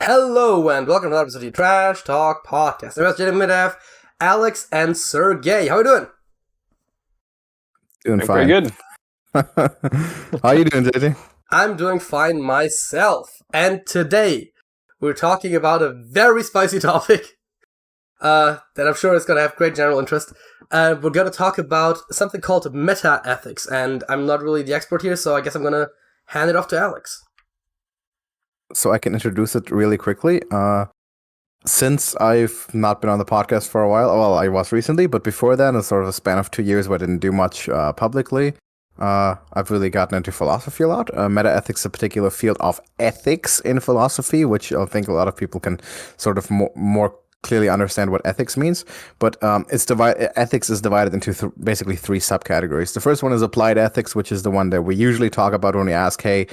Hello and welcome to another episode of the Trash Talk Podcast. I'm Jaden Midaf, Alex, and Sergej. How are you doing? Doing fine. Very good. How are you doing, JJ? I'm doing fine myself. And today, we're talking about a very spicy topic that I'm sure is going to have great general interest. We're going to talk about something called meta-ethics, and I'm not really the expert here, so I guess I'm going to hand it off to Alex. So I can introduce it really quickly. Since I've not been on the podcast for a while, well, I was recently, but before then, a sort of a span of 2 years where I didn't do much publicly, I've really gotten into philosophy a lot. Meta-ethics is a particular field of ethics in philosophy, which I think a lot of people can sort of more clearly understand what ethics means. But ethics is divided into basically three subcategories. The first one is applied ethics, which is the one that we usually talk about when we ask, hey,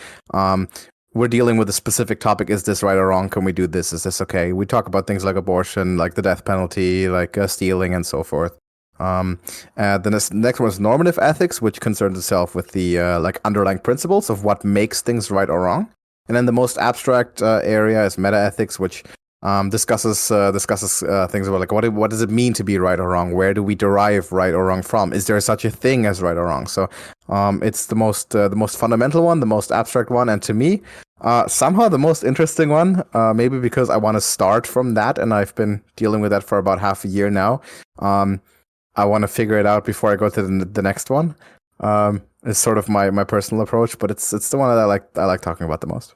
we're dealing with a specific topic. Is this right or wrong? Can we do this? Is this okay? We talk about things like abortion, like the death penalty, like stealing, and so forth. Then the next one is normative ethics, which concerns itself with the underlying principles of what makes things right or wrong. And then the most abstract area is meta-ethics, which discusses things about like what does it mean to be right or wrong? Where do we derive right or wrong from? Is there such a thing as right or wrong? So it's the most fundamental one, the most abstract one, and to me, somehow the most interesting one. Maybe because I want to start from that, and I've been dealing with that for about half a year now. I want to figure it out before I go to the next one. It's sort of my personal approach, but it's the one that I like talking about the most.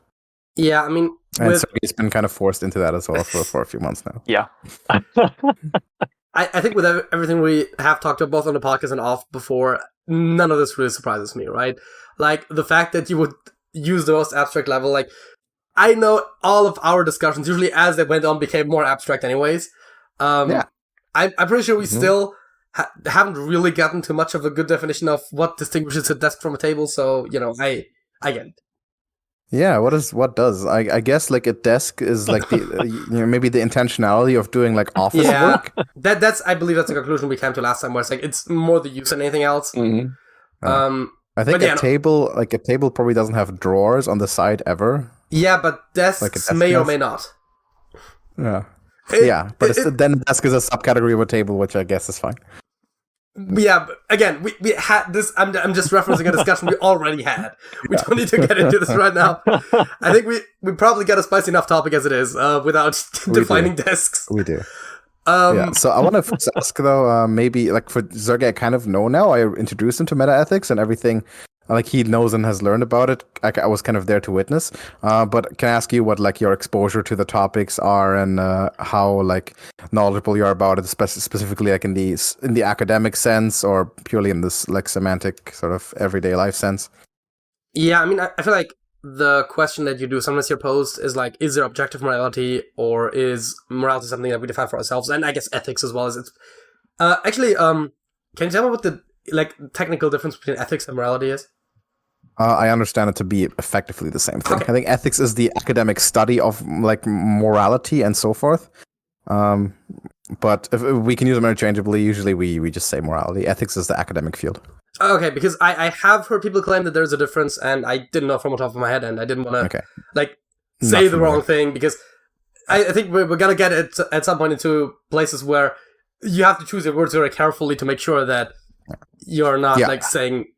Yeah, I mean... And so he's been kind of forced into that as well for a few months now. Yeah. I think with everything we have talked about both on the podcast and off before, none of this really surprises me, right? Like, the fact that you would use the most abstract level, like, I know all of our discussions, usually as they went on, became more abstract anyways. Yeah. I'm pretty sure we still haven't really gotten to much of a good definition of what distinguishes a desk from a table, so, I get it. Yeah, what does? I guess like a desk is like the maybe the intentionality of doing like office work. I believe that's the conclusion we came to last time, where it's like it's more the use than anything else. Mm-hmm. I think a table probably doesn't have drawers on the side ever. Yeah, but desks may or may not. Yeah. Then a desk is a subcategory of a table, which I guess is fine. Yeah, but again, we had this. I'm just referencing a discussion we already had. We don't need to get into this right now. I think we probably got a spicy enough topic as it is without defining desks. We do. So I want to first ask though, maybe like for Sergej, I kind of know now. I introduced him to meta-ethics and everything. Like he knows and has learned about it. I was kind of there to witness. But can I ask you what like your exposure to the topics are and how like knowledgeable you are about it, specifically like in the academic sense or purely in this like semantic sort of everyday life sense? Yeah, I mean, I feel like the question that you do sometimes you're posed is like, is there objective morality or is morality something that we define for ourselves? And I guess ethics as well as it's actually. Can you tell me what the like technical difference between ethics and morality is? I understand it to be effectively the same thing. Okay. I think ethics is the academic study of like morality and so forth. But if we can use them interchangeably, usually we just say morality. Ethics is the academic field. Okay, because I have heard people claim that there's a difference, and I didn't know from the top of my head, and I didn't want to say the wrong thing, because I think we're going to get it at some point into places where you have to choose your words very carefully to make sure that you're not saying...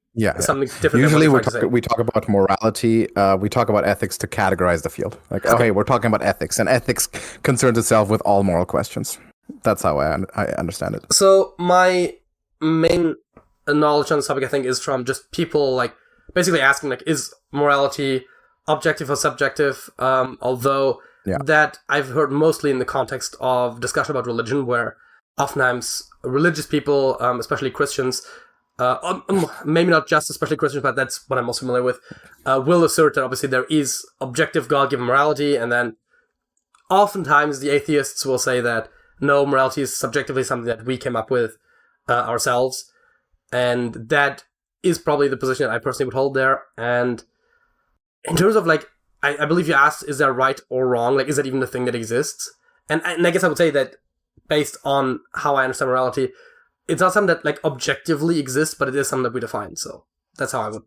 something different. Usually we talk about morality. We talk about ethics to categorize the field. Like, okay, we're talking about ethics, and ethics concerns itself with all moral questions. That's how I understand it. So my main knowledge on this topic, I think, is from just people like basically asking, like, is morality objective or subjective? Although that I've heard mostly in the context of discussion about religion, where oftentimes religious people, especially Christians, maybe not just especially Christians, but that's what I'm most familiar with, will assert that obviously there is objective God-given morality, and then oftentimes the atheists will say that no, morality is subjectively something that we came up with ourselves, and that is probably the position that I personally would hold there. And in terms of like, I believe you asked, is there right or wrong? Like, is that even a thing that exists? And I guess I would say that based on how I understand morality, it's not something that like objectively exists, but it is something that we define. So that's how I would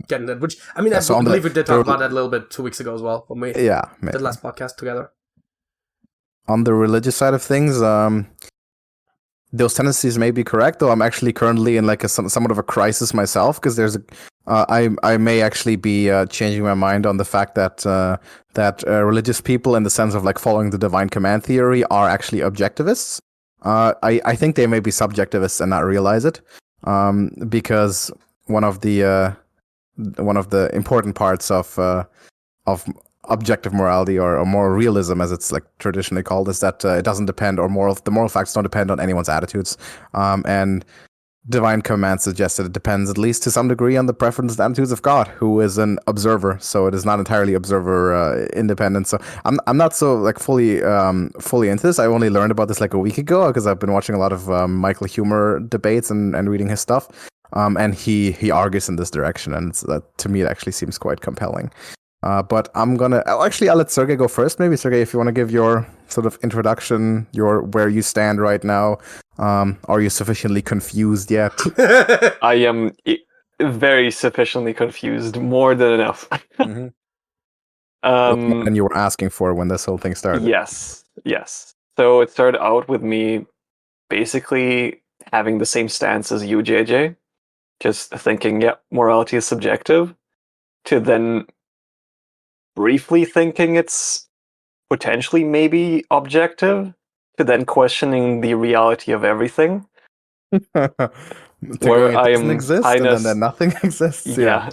get into it. Which, I mean, I believe we did talk about that a little bit 2 weeks ago as well, when we did the last podcast together. On the religious side of things, those tendencies may be correct, though I'm actually currently in like somewhat of a crisis myself, because there's I may actually be changing my mind on the fact that religious people, in the sense of like following the divine command theory, are actually objectivists. I think they may be subjectivists and not realize it, because one of the important parts of objective morality or moral realism, as it's like traditionally called, is that it doesn't depend, or the moral facts don't depend on anyone's attitudes, and divine command suggests that it depends, at least to some degree, on the preferences and attitudes of God, who is an observer. So it is not entirely observer independent. So I'm not so like fully into this. I only learned about this like a week ago, because I've been watching a lot of Michael Humer debates and reading his stuff, and he argues in this direction, and to me it actually seems quite compelling. But I'll let Sergej go first. Maybe, Sergej, if you want to give your sort of introduction, where you stand right now. Are you sufficiently confused yet? I am very sufficiently confused, more than enough. Mm-hmm. And you were asking for when this whole thing started. Yes. So it started out with me basically having the same stance as you, JJ. Just thinking, morality is subjective, to then briefly thinking it's potentially maybe objective, to then questioning the reality of everything. Where I am exist, and then nothing exists. Yeah.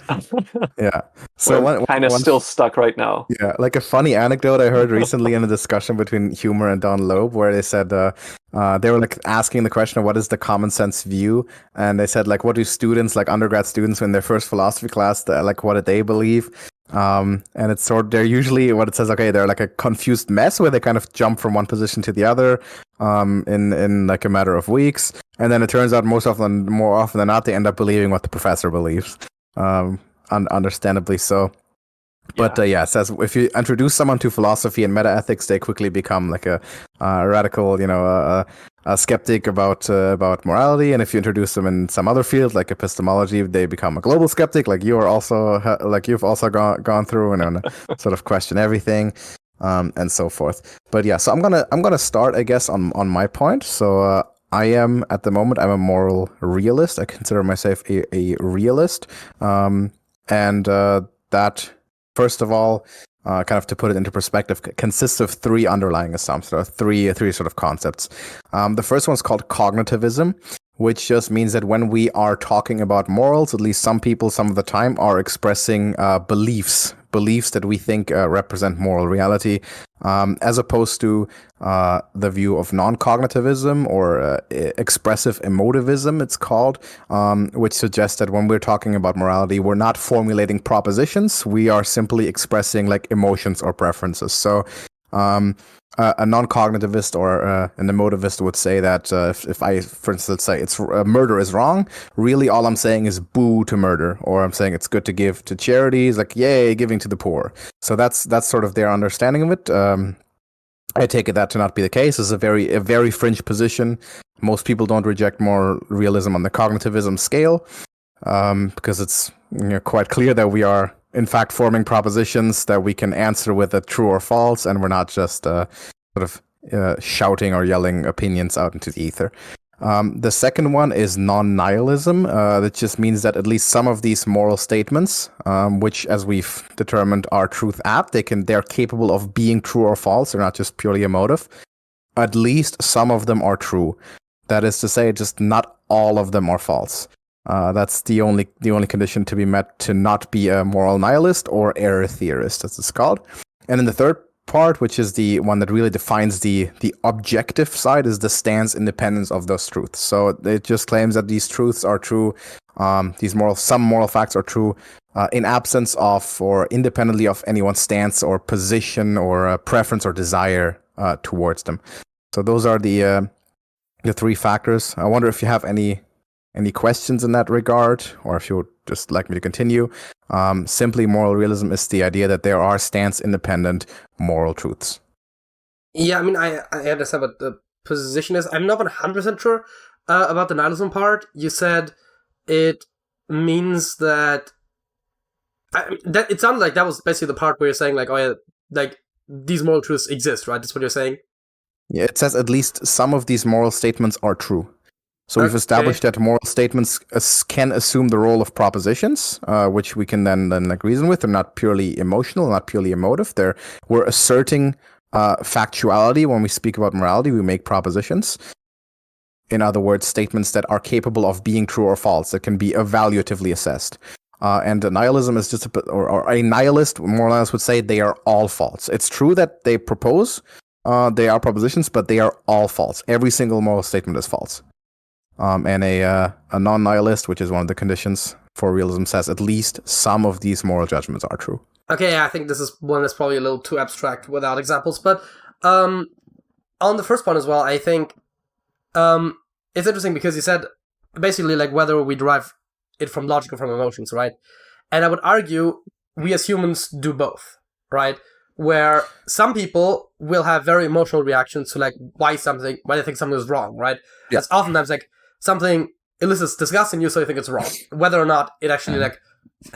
So I'm kind of still stuck right now. Yeah, like a funny anecdote I heard recently in a discussion between Humer and Don Loeb, where they said they were like asking the question of what is the common sense view, and they said like, what do students, like undergrad students, in their first philosophy class, like what did they believe? And it's they're usually what it says. Okay, they're like a confused mess where they kind of jump from one position to the other, in like a matter of weeks, and then it turns out more often than not, they end up believing what the professor believes, understandably so. But it says if you introduce someone to philosophy and metaethics, they quickly become like a radical, a skeptic about morality. And if you introduce them in some other field like epistemology, they become a global skeptic, like you've also gone through, and sort of question everything, and so forth. But so I'm gonna start, I guess, on my point. So I am at the moment, I'm a moral realist. I consider myself a realist, and that. First of all, kind of to put it into perspective, consists of three underlying assumptions, or three sort of concepts. The first one is called cognitivism, which just means that when we are talking about morals, at least some people, some of the time, are expressing beliefs that we think represent moral reality, as opposed to the view of non-cognitivism, or expressive emotivism, it's called, which suggests that when we're talking about morality, we're not formulating propositions, we are simply expressing like emotions or preferences. So a non-cognitivist or an emotivist would say that if I, for instance, say murder is wrong, really all I'm saying is boo to murder, or I'm saying it's good to give to charities, like yay, giving to the poor. So that's sort of their understanding of it. I take it that to not be the case. It's a very fringe position. Most people don't reject moral realism on the cognitivism scale, because it's quite clear that we are in fact forming propositions that we can answer with a true or false, and we're not just sort of shouting or yelling opinions out into the ether. The second one is non-nihilism. That just means that at least some of these moral statements, which, as we've determined, are truth apt, they're capable of being true or false. They're not just purely emotive. At least some of them are true. That is to say, just not all of them are false. That's the only condition to be met to not be a moral nihilist or error theorist, as it's called. And then the third part, which is the one that really defines the objective side, is the stance independence of those truths. So it just claims that these truths are true. Some moral facts are true in absence of or independently of anyone's stance or position or preference or desire towards them. So those are the three factors. I wonder if you have any questions in that regard, or if you would just like me to continue. Simply, moral realism is the idea that there are stance-independent moral truths. Yeah, I mean, I understand what the position is. I'm not 100% sure about the nihilism part. You said it means that It sounded like that was basically the part where you're saying, like, oh yeah, like, these moral truths exist, right? That's what you're saying? Yeah, it says at least some of these moral statements are true. So we've established that moral statements can assume the role of propositions, which we can then like reason with. They're not purely emotional, not purely emotive. We're asserting factuality when we speak about morality. We make propositions. In other words, statements that are capable of being true or false, that can be evaluatively assessed. And nihilism is just or a nihilist, moralist would say they are all false. It's true that they propose, they are propositions, but they are all false. Every single moral statement is false. And a non-nihilist, which is one of the conditions for realism, says at least some of these moral judgments are true. Okay, yeah, I think this is one that's probably a little too abstract without examples. But on the first point as well, I think it's interesting because you said basically like whether we derive it from logic or from emotions, right? And I would argue we as humans do both, right? Where some people will have very emotional reactions to like why they think something is wrong, right? Yeah. It's oftentimes like something elicits disgust in you, so you think it's wrong. Whether or not it actually like,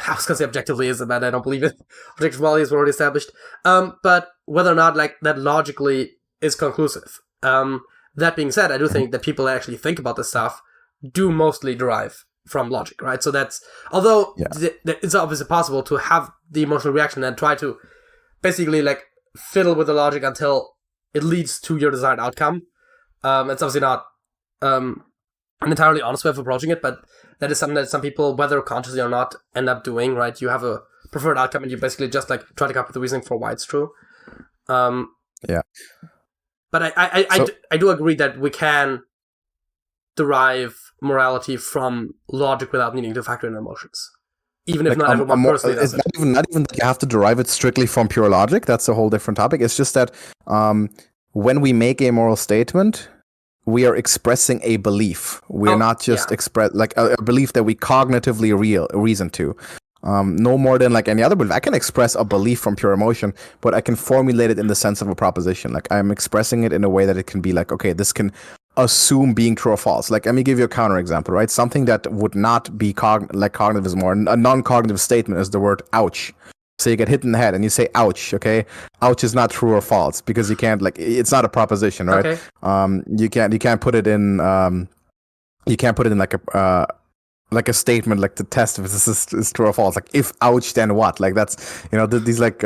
I was gonna say objectively is bad, I don't believe it. Objective morality is already established. But whether or not like that logically is conclusive. That being said, I do think that people that actually think about this stuff do mostly derive from logic, right? So that's, although it's obviously possible to have the emotional reaction and try to basically like fiddle with the logic until it leads to your desired outcome. It's obviously not an entirely honest way of approaching it, but that is something that some people, whether consciously or not, end up doing, right? You have a preferred outcome and you basically just like try to come up with the reasoning for why it's true. Yeah. But I do agree that we can derive morality from logic without needing to factor in emotions. Even if like, not everyone personally does it. It's not even that you have to derive it strictly from pure logic. That's a whole different topic. It's just that when we make a moral statement, we are expressing a belief. We're not just like a belief that we cognitively reason to. No more than like any other belief. I can express a belief from pure emotion, but I can formulate it in the sense of a proposition. Like I'm expressing it in a way that it can be like, okay, this can assume being true or false. Like, let me give you a counter example, right? Something that would not be cognitive is more. A non-cognitive statement is the word ouch. So you get hit in the head and you say ouch, okay? Ouch is not true or false because you can't, like, it's not a proposition, right? Okay. You can't put it in like a statement, like to test if this is true or false. Like if ouch, then what? Like that's, these like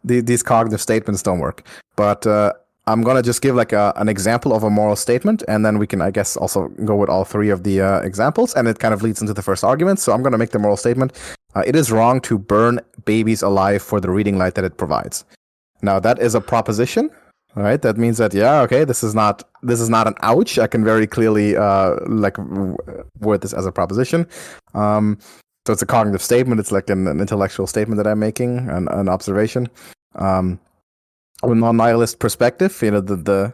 these cognitive statements don't work. But I'm gonna just give like an example of a moral statement, and then we can, I guess, also go with all three of the examples, and it kind of leads into the first argument. So I'm gonna make the moral statement. It is wrong to burn babies alive for the reading light that it provides. Now that is a proposition. All right, that means that this is not an ouch. I can very clearly word this as a proposition. So it's a cognitive statement. It's like an intellectual statement that I'm making, an observation. From a non-nihilist perspective, the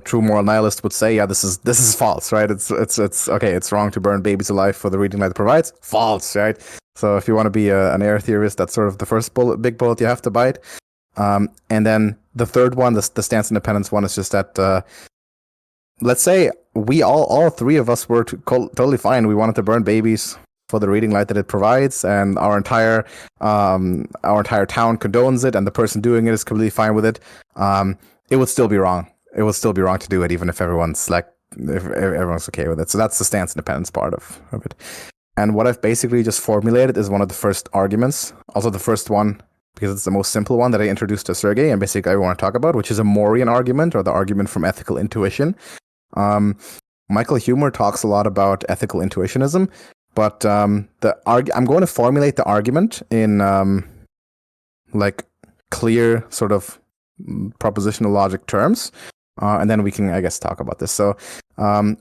true moral nihilist would say, this is false, right? It's okay. It's wrong to burn babies alive for the reading light it provides. False, right? So if you want to be an air theorist, that's sort of the first big bullet you have to bite. And then the third one, the stance independence one, is just that let's say we all three of us were totally fine. We wanted to burn babies for the reading light that it provides, and our entire town condones it, and the person doing it is completely fine with it. It would still be wrong. It would still be wrong to do it, even if everyone's okay with it. So that's the stance independence part of it. And what I've basically just formulated is one of the first arguments, also the first one, because it's the most simple one that I introduced to Sergej, and basically I want to talk about, which is a Morean argument, or the argument from ethical intuition. Michael Huemer talks a lot about ethical intuitionism, but I'm going to formulate the argument in clear sort of propositional logic terms, and then we can, I guess, talk about this. So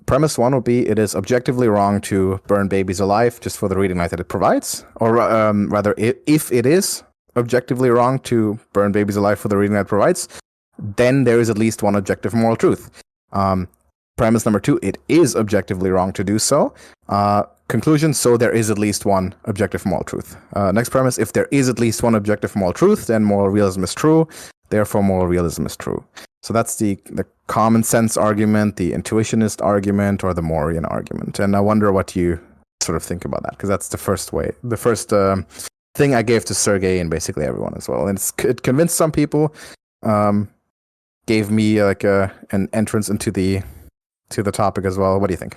premise one would be, it is objectively wrong to burn babies alive just for the reading light that it provides, or rather, if it is objectively wrong to burn babies alive for the reading that it provides, then there is at least one objective moral truth. Premise number two, it is objectively wrong to do so. Conclusion, so there is at least one objective moral truth. Next premise, if there is at least one objective moral truth, then moral realism is true. Therefore, moral realism is true. So that's the common sense argument, the intuitionist argument, or the Morean argument. And I wonder what you sort of think about that, because that's the first way, the first thing I gave to Sergej and basically everyone as well. And it convinced some people, gave me like an entrance into the topic as well. What do you think?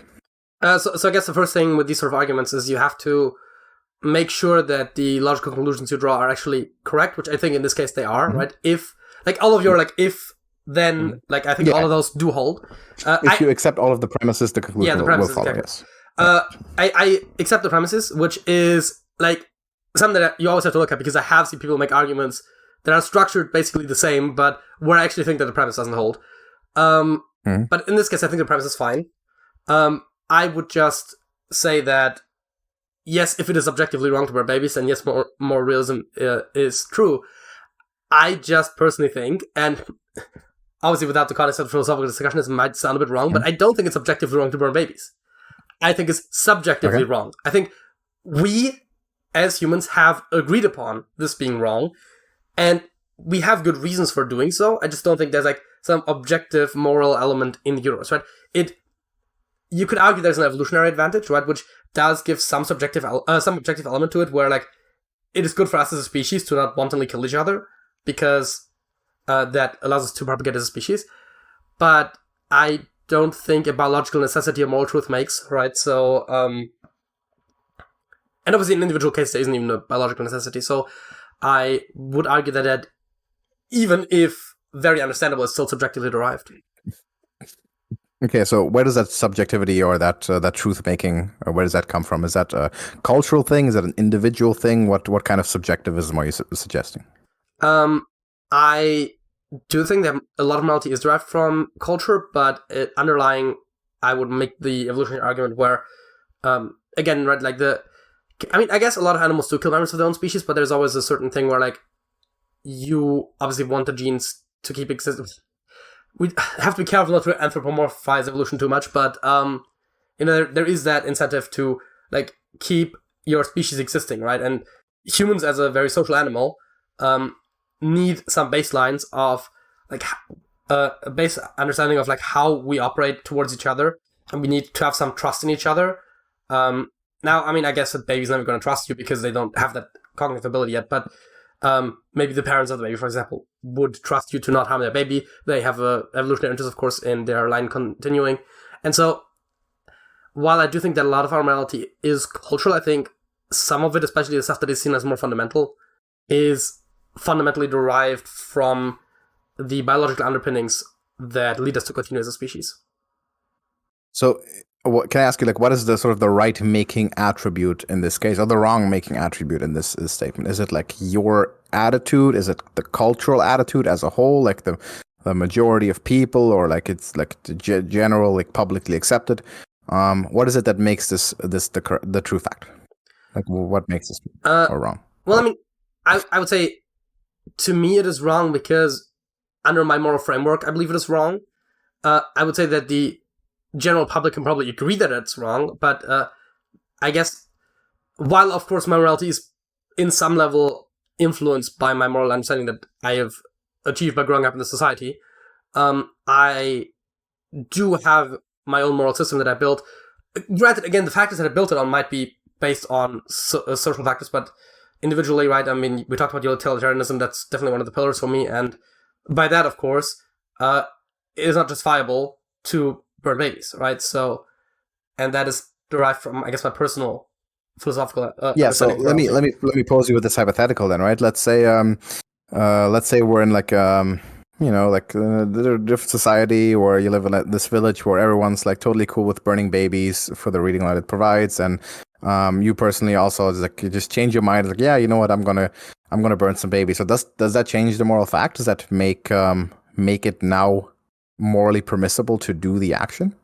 So I guess the first thing with these sort of arguments is you have to make sure that the logical conclusions you draw are actually correct, which I think in this case they are, right? If, like, all of your, like, if, then, like, I think all of those do hold. If you accept all of the premises, the conclusion will follow, exactly. Yes. I accept the premises, which is, like, something that you always have to look at, because I have seen people make arguments that are structured basically the same, but where I actually think that the premise doesn't hold. But in this case, I think the premise is fine. I would just say that, yes, if it is objectively wrong to burn babies, then yes, more realism is true. I just personally think, and obviously without the context of philosophical discussion, this might sound a bit wrong, but I don't think it's objectively wrong to burn babies. I think it's subjectively wrong. I think we, as humans, have agreed upon this being wrong, and we have good reasons for doing so. I just don't think there's, like, some objective moral element in the universe, right? You could argue there's an evolutionary advantage, right, which does give some objective element to it, where, like, it is good for us as a species to not wantonly kill each other, because that allows us to propagate as a species. But I don't think a biological necessity or moral truth makes, right? So, and obviously in individual cases there isn't even a biological necessity, so I would argue that even if very understandable, it's still subjectively derived. Okay, so where does that subjectivity or that truth making, where does that come from? Is that a cultural thing? Is that an individual thing? What kind of subjectivism are you suggesting? I do think that a lot of morality is derived from culture, but underlying, I would make the evolutionary argument where, again, right, like I guess a lot of animals do kill members of their own species, but there's always a certain thing where, like, you obviously want the genes to keep existing. We have to be careful not to anthropomorphize evolution too much, but there is that incentive to, like, keep your species existing, right? And humans, as a very social animal, need some baselines of, like, a base understanding of, like, how we operate towards each other, and we need to have some trust in each other. Now, I mean, I guess a baby's never going to trust you because they don't have that cognitive ability yet, but maybe the parents of the baby, for example, would trust you to not harm their baby. They have a evolutionary interest, of course, in their line continuing. And so, while I do think that a lot of our morality is cultural, I think some of it, especially the stuff that is seen as more fundamental, is fundamentally derived from the biological underpinnings that lead us to continue as a species. So, can I ask you, like, what is the sort of the right-making attribute in this case, or the wrong-making attribute in this statement? Is it, like, your attitude? Is it the cultural attitude as a whole, like the majority of people, or, like, it's like the general, like, publicly accepted? What is it that makes this the true fact? Like, what makes this or wrong? Well, I mean, I would say, to me, it is wrong because under my moral framework, I believe it is wrong. I would say that the general public can probably agree that it's wrong, but I guess, while of course my morality is in some level influenced by my moral understanding that I have achieved by growing up in the society, I do have my own moral system that I built. Granted, again, the factors that I built it on might be based on social factors, but individually, right, I mean, we talked about utilitarianism, that's definitely one of the pillars for me, and by that, of course, it is not justifiable to burn babies, right? So, and that is derived from, I guess, my personal philosophical. So let me pose you with this hypothetical then, right? Let's say we're in, like, like a different society where you live in this village where everyone's, like, totally cool with burning babies for the reading light it provides, and you personally also, like, you just change your mind, like, yeah, you know what, I'm gonna burn some babies. So does that change the moral fact? Does that make it now morally permissible to do the action?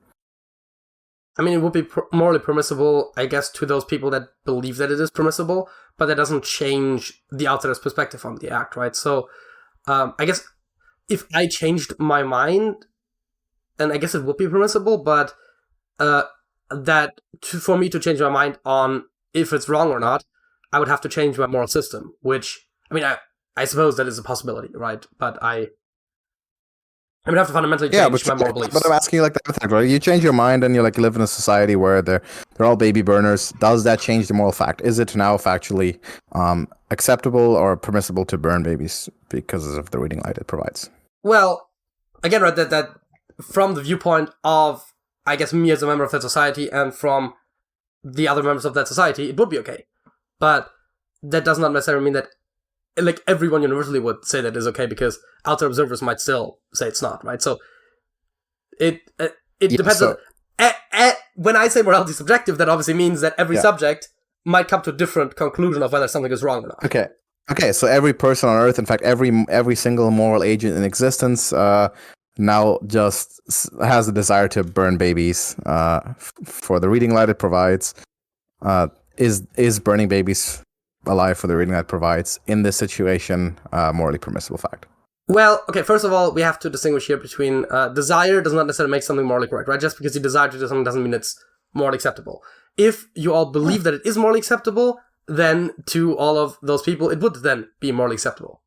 I mean, it would be morally permissible, I guess, to those people that believe that it is permissible, but that doesn't change the outsider's perspective on the act, right? So, I guess if I changed my mind, then I guess it would be permissible, but for me to change my mind on if it's wrong or not, I would have to change my moral system, which, I mean, I suppose that is a possibility, right? But I would have to fundamentally change my moral beliefs. But I'm asking you like that. You change your mind and you like live in a society where they're all baby burners. Does that change the moral fact? Is it now factually acceptable or permissible to burn babies because of the reading light it provides? Well, again, right, that from the viewpoint of, I guess, me as a member of that society and from the other members of that society, it would be okay. But that does not necessarily mean that like everyone universally would say that is okay, because outside observers might still say it's not, right? So it depends on... when I say morality is subjective, that obviously means that every subject might come to a different conclusion of whether something is wrong or not. Okay, so every person on Earth, in fact, every single moral agent in existence now just has a desire to burn babies for the reading light it provides. Is burning babies alive for the reading light provides in this situation morally permissible fact? Well, okay, first of all, we have to distinguish here between desire does not necessarily make something morally correct, right? Just because you desire to do something doesn't mean it's morally acceptable. If you all believe that it is morally acceptable, then to all of those people, it would then be morally acceptable.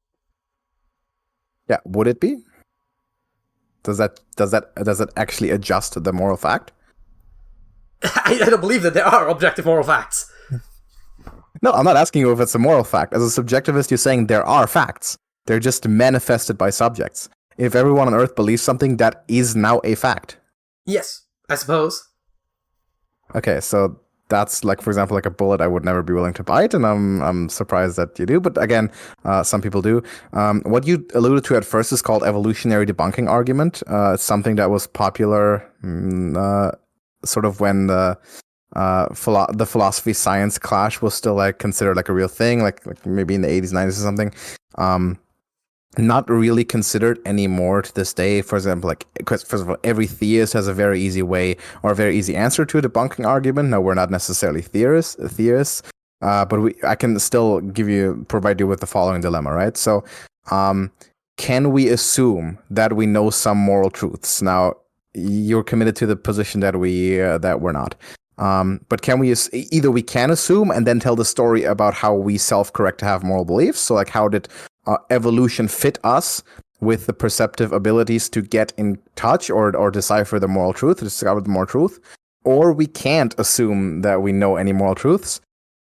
Yeah, would it be? Does that actually adjust the moral fact? I don't believe that there are objective moral facts. No, I'm not asking you if it's a moral fact. As a subjectivist, you're saying there are facts. They're just manifested by subjects. If everyone on Earth believes something, that is now a fact. Yes, I suppose. Okay, so that's like, for example, like a bullet I would never be willing to bite, and I'm surprised that you do. But again, some people do. What you alluded to at first is called evolutionary debunking argument. It's something that was popular sort of when the philosophy science clash was still like considered like a real thing, like maybe in the 80s, 90s or something. Not really considered anymore to this day. For example, like, first of all, every theist has a very easy way or a very easy answer to a debunking argument. No, we're not necessarily theorists, but I can still provide you with the following dilemma, right? So, can we assume that we know some moral truths? Now, you're committed to the position that we're not. But can we either we can assume and then tell the story about how we self-correct to have moral beliefs? So, like, how did evolution fit us with the perceptive abilities to get in touch or decipher the moral truth, to discover the moral truth? Or we can't assume that we know any moral truths,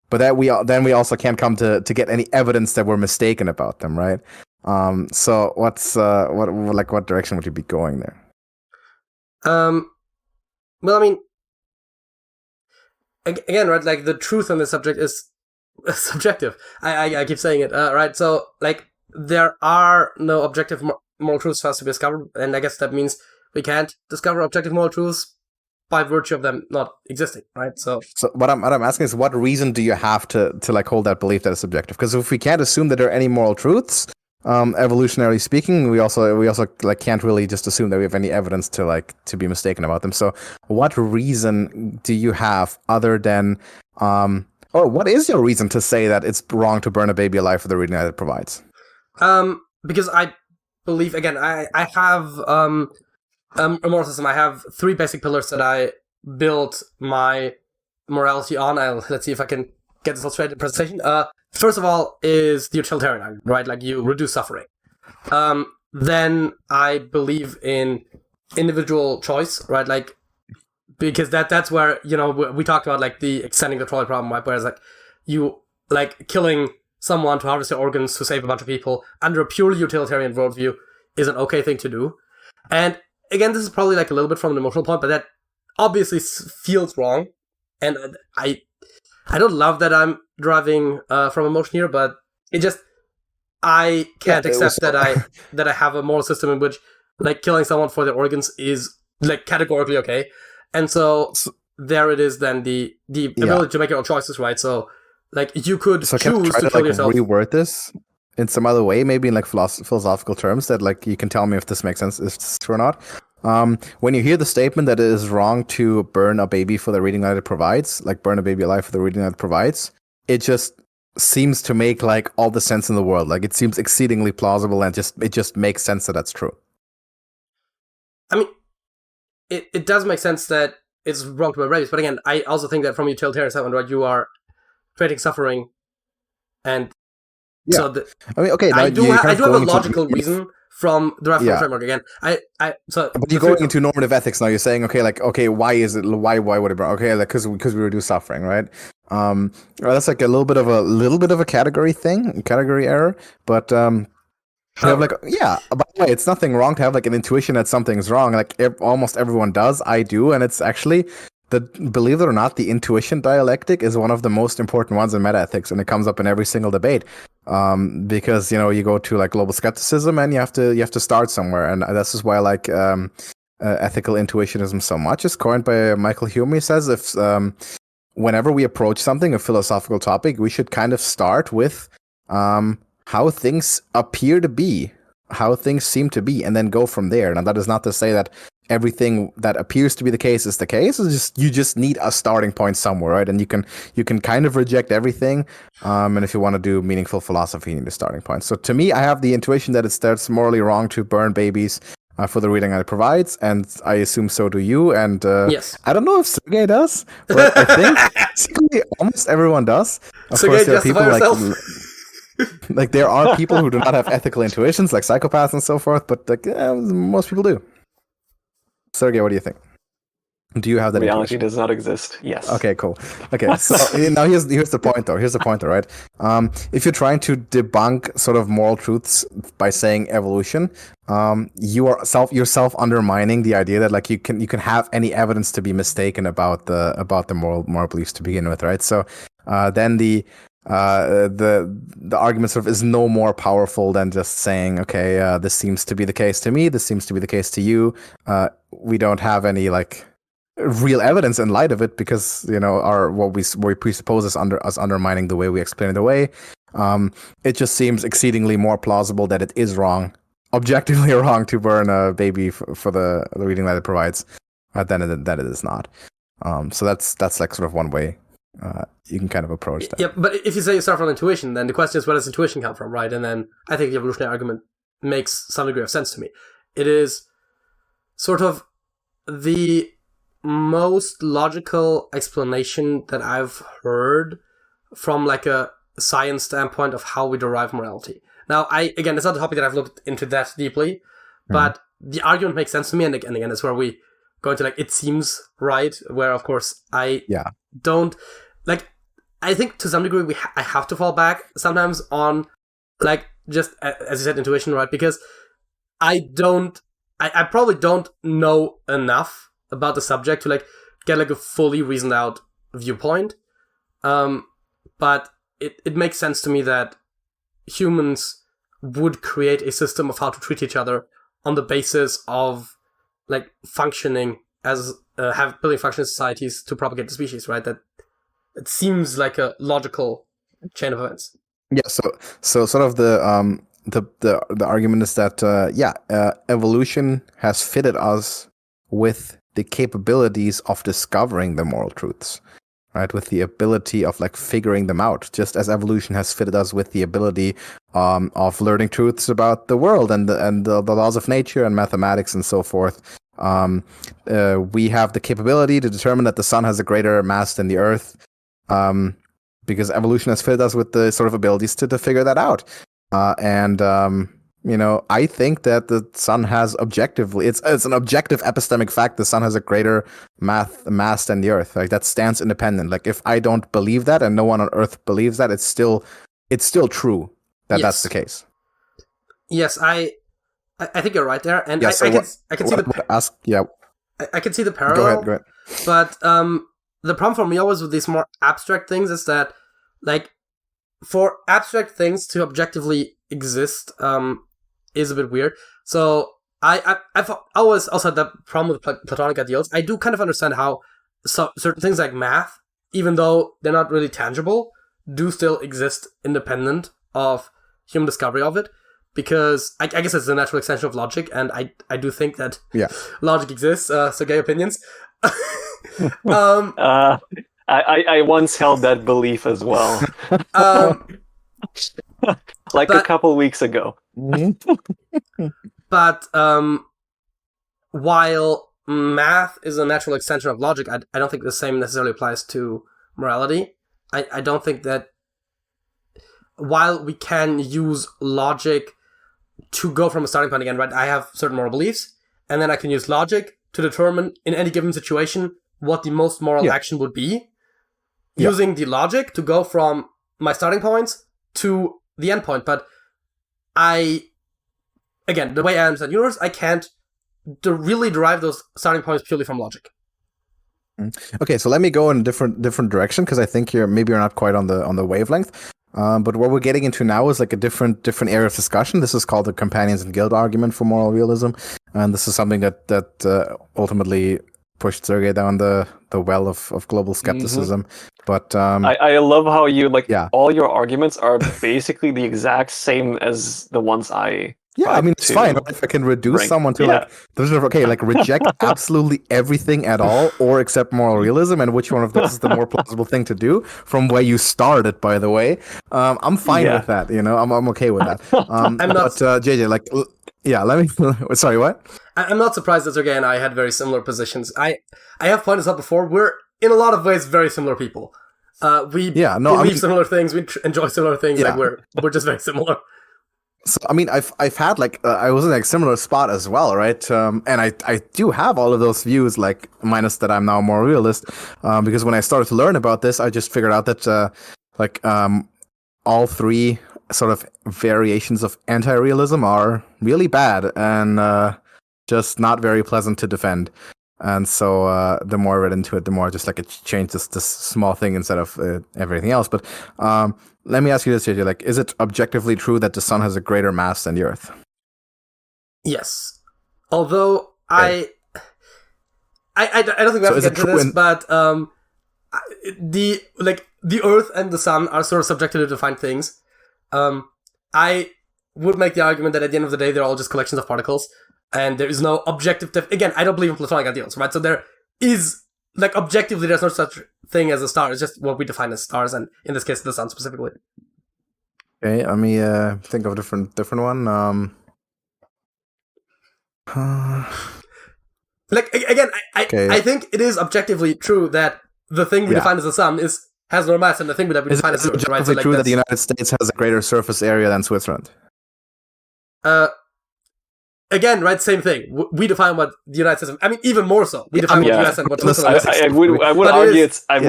but that we also can't come to get any evidence that we're mistaken about them, right? So what direction would you be going there? Well, I mean, again, right, like the truth on this subject is subjective. I keep saying it, right? So, like, there are no objective moral truths for us to be discovered, and I guess that means we can't discover objective moral truths by virtue of them not existing, right? So what I'm asking is, what reason do you have to like hold that belief that is subjective? Because if we can't assume that there are any moral truths, evolutionarily speaking, we also like can't really just assume that we have any evidence to be mistaken about them. So what reason do you have other than or what is your reason to say that it's wrong to burn a baby alive for the reading that it provides? Because I believe, again, I have a moral system. I have three basic pillars that I built my morality on. Let's see if I can get this all straight in the presentation. First of all is the utilitarian argument, right? Like, you reduce suffering. Then I believe in individual choice, right? Like, because that's where, you know, we talked about like the extending the trolley problem, right? Whereas like you like killing someone to harvest their organs to save a bunch of people under a purely utilitarian worldview is an okay thing to do. And again, this is probably like a little bit from an emotional point, but that obviously feels wrong. And I don't love that I'm driving from emotion here, but it just, I can't accept that I have a moral system in which like killing someone for their organs is like categorically okay. And so there it is then, the ability to make your own choices, right? So like you could choose to kill yourself. Reword this in some other way, maybe in like philosophical terms that like you can tell me if this makes sense, if it's true or not. When you hear the statement that it is wrong to burn a baby for the reading that it provides, like burn a baby alive for the reading that it provides, it just seems to make like all the sense in the world. Like it seems exceedingly plausible and it just makes sense that that's true. I mean, it does make sense that it's wrong to burn babies, but again, I also think that from a utilitarian standpoint, right, you are creating suffering, and so I mean, okay, I do have a logical reason from the reference framework again. But you're going into normative ethics now. You're saying, why is it? Why would it be wrong? Okay, like because we reduce suffering, right? That's like a little bit of a category error. But you have by the way, it's nothing wrong to have like an intuition that something's wrong. Like almost everyone does. I do, and it's actually believe it or not, the intuition dialectic is one of the most important ones in metaethics, and it comes up in every single debate. Because you go to like global skepticism, and you have to start somewhere, and this is why I like ethical intuitionism so much. It's coined by Michael Hume. He says if whenever we approach something, a philosophical topic, we should kind of start with how things appear to be, how things seem to be, and then go from there. Now, that is not to say that everything that appears to be the case is the case. It's just you just need a starting point somewhere, right? And you can kind of reject everything. And if you want to do meaningful philosophy, you need a starting point. So to me, I have the intuition that it's morally wrong to burn babies for the reading that it provides, and I assume so do you. And yes. I don't know if Sergej does, but I think basically almost everyone does. Of Sergej, course, there are people yourself. like there are people who do not have ethical intuitions, like psychopaths and so forth, but like most people do. Sergej, what do you think? Do you have that? Reality does not exist. Yes. Okay, cool. Okay, so now here's the point though. Here's the point though, right? If you're trying to debunk sort of moral truths by saying evolution, you're self undermining the idea that like you can have any evidence to be mistaken about the moral beliefs to begin with, right? So then the argument sort of is no more powerful than just saying, okay, this seems to be the case to me, this seems to be the case to you. We don't have any like real evidence in light of it because what we presuppose is us undermining the way we explain it away. It just seems exceedingly more plausible that it is wrong, objectively wrong, to burn a baby for the reading that it provides, than it is not. So that's like sort of one way you can kind of approach that. Yeah, but if you say you start from intuition, then the question is, where does intuition come from, right? And then I think the evolutionary argument makes some degree of sense to me. It is sort of the most logical explanation that I've heard from like a science standpoint of how we derive morality. Now, again, it's not a topic that I've looked into that deeply, but the argument makes sense to me. And again, it's where we go into like, it seems right, where of course I don't like, I think to some degree I have to fall back sometimes on like, just as you said, intuition, right? Because I probably don't know enough about the subject to like get like a fully reasoned out viewpoint. But it makes sense to me that humans would create a system of how to treat each other on the basis of like functioning as building functioning societies to propagate the species, right? That it seems like a logical chain of events. Yeah. So sort of the argument is that evolution has fitted us with the capabilities of discovering the moral truths, right? With the ability of like figuring them out, just as evolution has fitted us with the ability of learning truths about the world and the laws of nature and mathematics and so forth. We have the capability to determine that the sun has a greater mass than the earth, because evolution has fitted us with the sort of abilities to figure that out. I think that the sun has objectively, it's an objective epistemic fact, the sun has a greater mass than the earth. Like that stands independent. Like if I don't believe that and no one on earth believes that, it's still true that that's the case. Yes, I think you're right there, and I can see the parallel. Go ahead. But the problem for me always with these more abstract things is that, like, for abstract things to objectively exist, is a bit weird. So I've always also had that problem with Platonic ideals. I do kind of understand how certain things like math, even though they're not really tangible, do still exist independent of human discovery of it. Because I guess it's a natural extension of logic, and I do think that logic exists. Sergej, opinions? I once held that belief as well. A couple weeks ago. But while math is a natural extension of logic, I don't think the same necessarily applies to morality. I don't think that while we can use logic to go from a starting point again, right? I have certain moral beliefs, and then I can use logic to determine in any given situation what the most moral action would be, using the logic to go from my starting points to the end point. But again, the way I understand the universe, I can't really derive those starting points purely from logic. Okay, so let me go in a different direction, because I think you're not quite on the wavelength. But what we're getting into now is like a different area of discussion. This is called the companions and guild argument for moral realism, and this is something that ultimately pushed Sergej down the well of global skepticism. But I love how you all your arguments are basically the exact same as the ones I. Yeah, I mean, it's fine if I can reduce someone to reject absolutely everything at all or accept moral realism, and which one of those is the more plausible thing to do from where you started, by the way. I'm fine with that, I'm okay with that. JJ, let me, sorry, what? I'm not surprised that Sergej and I had very similar positions. I have pointed this out before, we're in a lot of ways very similar people. We believe similar things, we enjoy similar things, we're just very similar. So I mean, I've had I was in a similar spot as well, right? And I do have all of those views, minus that I'm now more realist, because when I started to learn about this, I just figured out that all three sort of variations of anti-realism are really bad and just not very pleasant to defend. And so the more I read into it, the more just it changed this small thing instead of everything else. But let me ask you this, JJ. Is it objectively true that the sun has a greater mass than the Earth? Yes. Although I don't think we have to get into this, but the Earth and the sun are sort of subjectively defined things. I would make the argument that at the end of the day, they're all just collections of particles. And there is no objective... Again, I don't believe in Platonic ideals, right? So there is... objectively, there's no such thing as a star. It's just what we define as stars, and in this case, the sun specifically. Okay, let me think of a different one. Again, I think it is objectively true that the thing we define as the sun has no mass, and the thing that we define as the Earth, right? Is it objectively true that the United States has a greater surface area than Switzerland? Again, right, same thing. We define what the United States... I mean, even more so. We define what the US and what Switzerland is. I would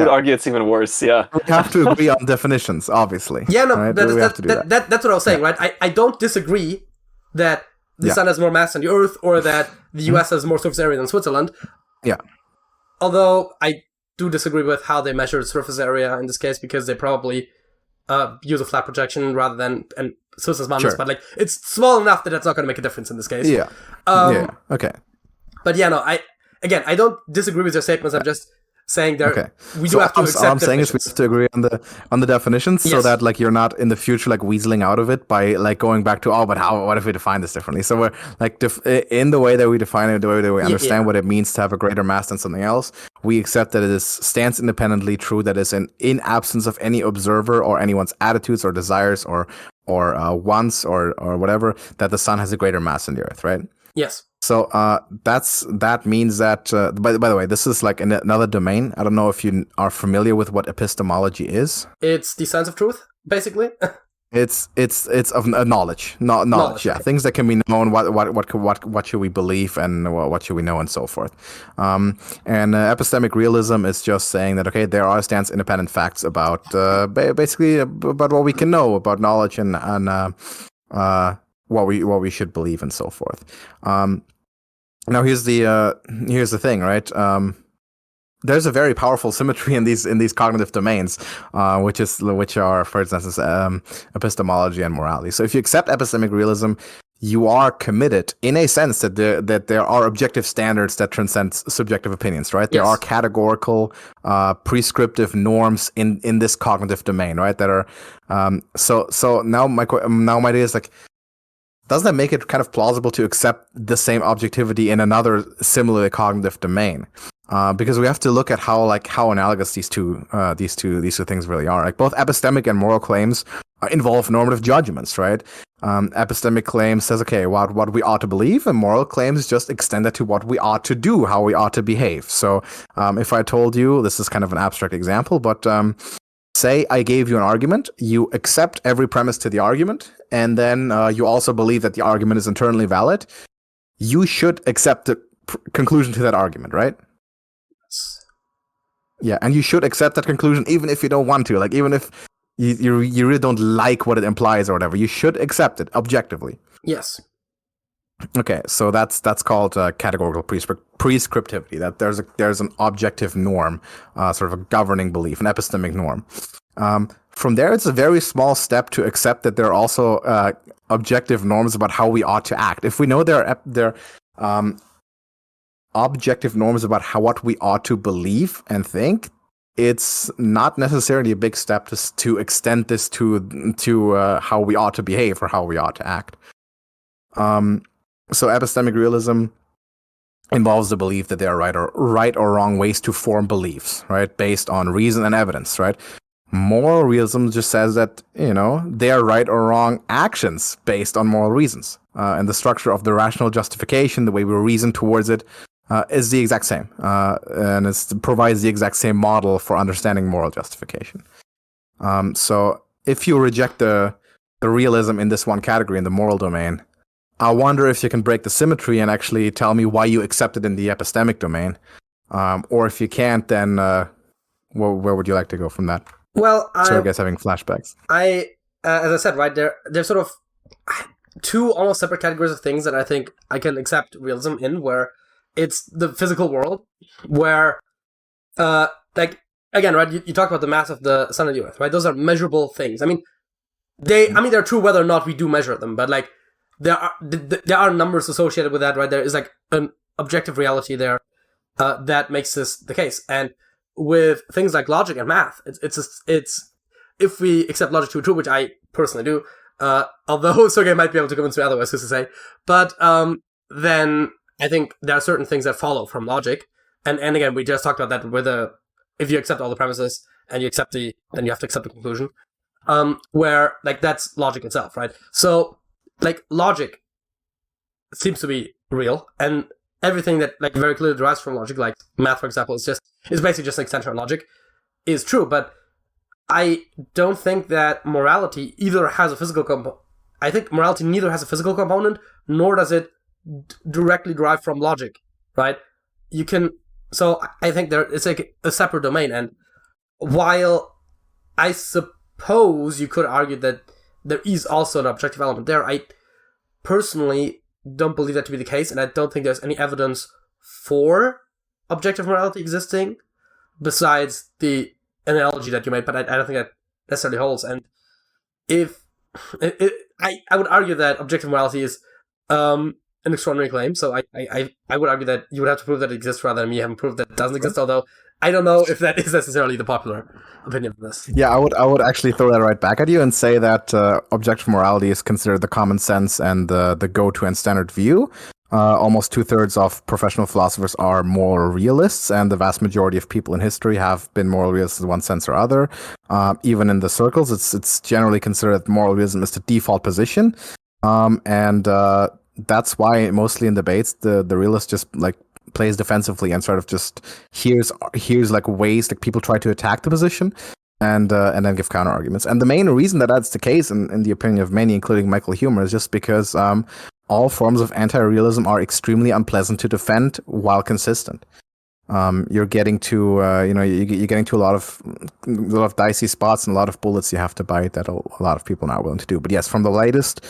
argue it's even worse, yeah. We have to agree on definitions, obviously. Yeah, no, right? That's what I was saying, right? I don't disagree that the sun has more mass than the Earth, or that the US has more surface area than Switzerland. Yeah. Although, I do disagree with how they measure surface area in this case, because they probably use a flat projection rather than... Swiss is minus, but it's small enough that it's not going to make a difference in this case. Yeah. Okay. But I don't disagree with your statements. I'm just saying we do have to accept. All I'm saying is we have to agree on the definitions, so that you're not in the future weaseling out of it by going back to what if we define this differently? So we're in the way that we define it, the way that we understand what it means to have a greater mass than something else. We accept that it stands independently true, that is in absence of any observer or anyone's attitudes or desires or wants or whatever, that the sun has a greater mass than the Earth, right? Yes. So that means that by the way, this is another domain. I don't know if you are familiar with what epistemology is. It's the science of truth, basically. It's of knowledge, knowledge. Yeah, things that can be known. What should we believe, and what should we know, and so forth. And epistemic realism is just saying that there stands independent facts about basically about what we can know about knowledge and what we should believe, and so forth. Now here's the thing, right? There's a very powerful symmetry in these cognitive domains, which are, for instance, epistemology and morality. So if you accept epistemic realism, you are committed, in a sense, that there are objective standards that transcend subjective opinions, right? Yes. There are categorical, prescriptive norms in this cognitive domain, right? That are so now my idea is doesn't that make it kind of plausible to accept the same objectivity in another similarly cognitive domain? Because we have to look at how analogous these two things really are. Both epistemic and moral claims involve normative judgments, right? Epistemic claims says, what we ought to believe, and moral claims just extend that to what we ought to do, how we ought to behave. So if I told you, this is kind of an abstract example, but say I gave you an argument, you accept every premise to the argument, and then you also believe that the argument is internally valid, you should accept the conclusion to that argument, right? Yes. Yeah, and you should accept that conclusion even if you don't want to. Like, even if you really don't like what it implies or whatever, you should accept it objectively. Yes. Okay, so that's called categorical prescriptivity. That there's an objective norm, sort of a governing belief, an epistemic norm. From there, it's a very small step to accept that there are also objective norms about how we ought to act. If we know there are objective norms about what we ought to believe and think, it's not necessarily a big step to extend this to how we ought to behave or how we ought to act. So epistemic realism involves the belief that there are right or wrong ways to form beliefs, right, based on reason and evidence, right? Moral realism just says that, they are right or wrong actions based on moral reasons. And the structure of the rational justification, the way we reason towards it, is the exact same. And it provides the exact same model for understanding moral justification. So if you reject the realism in this one category, in the moral domain, I wonder if you can break the symmetry and actually tell me why you accept it in the epistemic domain. Or if you can't, then where would you like to go from that? Well, Sergej's having flashbacks. As I said, right, there's sort of two almost separate categories of things that I think I can accept realism in, where it's the physical world, where, again, right, you talk about the mass of the sun and the earth, right? Those are measurable things. I mean, they're true whether or not we do measure them, but like, there are numbers associated with that, right? There is like an objective reality there that makes this the case. And with things like logic and math, it's if we accept logic to be true, which I personally do, although Sergej might be able to convince me otherwise, who's to say, but then I think there are certain things that follow from logic, and again, we just talked about that if you accept all the premises and then you have to accept the conclusion, where like that's logic itself, right? So like logic seems to be real, and everything that like very clearly derives from logic, like math, for example, is basically just an extension of logic, is true. But I don't think that morality either has a physical component. I think morality neither has a physical component, nor does it directly derive from logic, right? So I think it's like a separate domain, and while I suppose you could argue that there is also an objective element there, I personally don't believe that to be the case, and I don't think there's any evidence for objective morality existing besides the analogy that you made, but I don't think that necessarily holds. And if I would argue that objective morality is an extraordinary claim, so I would argue that you would have to prove that it exists rather than me having proved that it doesn't exist, although I don't know if that is necessarily the popular opinion of this. Yeah, I would actually throw that right back at you and say that objective morality is considered the common sense and the go-to and standard view. Almost 2/3 of professional philosophers are moral realists, and the vast majority of people in history have been moral realists in one sense or other. Even in the circles, it's generally considered that moral realism is the default position, and that's why mostly in debates the realist just like plays defensively and sort of just here's like ways like people try to attack the position and then give counter arguments. And the main reason that that's the case, in the opinion of many, including Michael Huemer, is just because all forms of anti-realism are extremely unpleasant to defend while consistent. You're getting to you're getting to a lot of dicey spots and a lot of bullets you have to bite that a lot of people are not willing to do. But yes, from the latest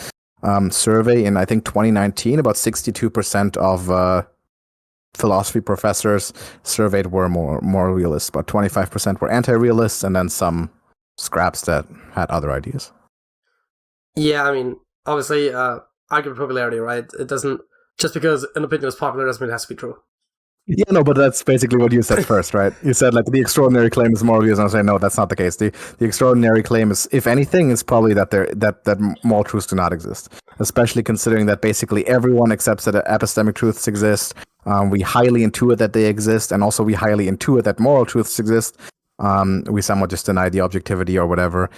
survey in I think 2019, about 62% of philosophy professors surveyed were more realists. About 25% were anti-realists, and then some scraps that had other ideas. Yeah, I mean, obviously, argument popularity, right? It doesn't, just because an opinion is popular doesn't mean it has to be true. Yeah, no, but that's basically what you said first, right? You said like the extraordinary claim is moral realism. I say no, that's not the case. The extraordinary claim is, if anything, is probably that that moral truths do not exist. Especially considering that basically everyone accepts that epistemic truths exist. We highly intuit that they exist, and also we highly intuit that moral truths exist. we somewhat just deny the objectivity or whatever,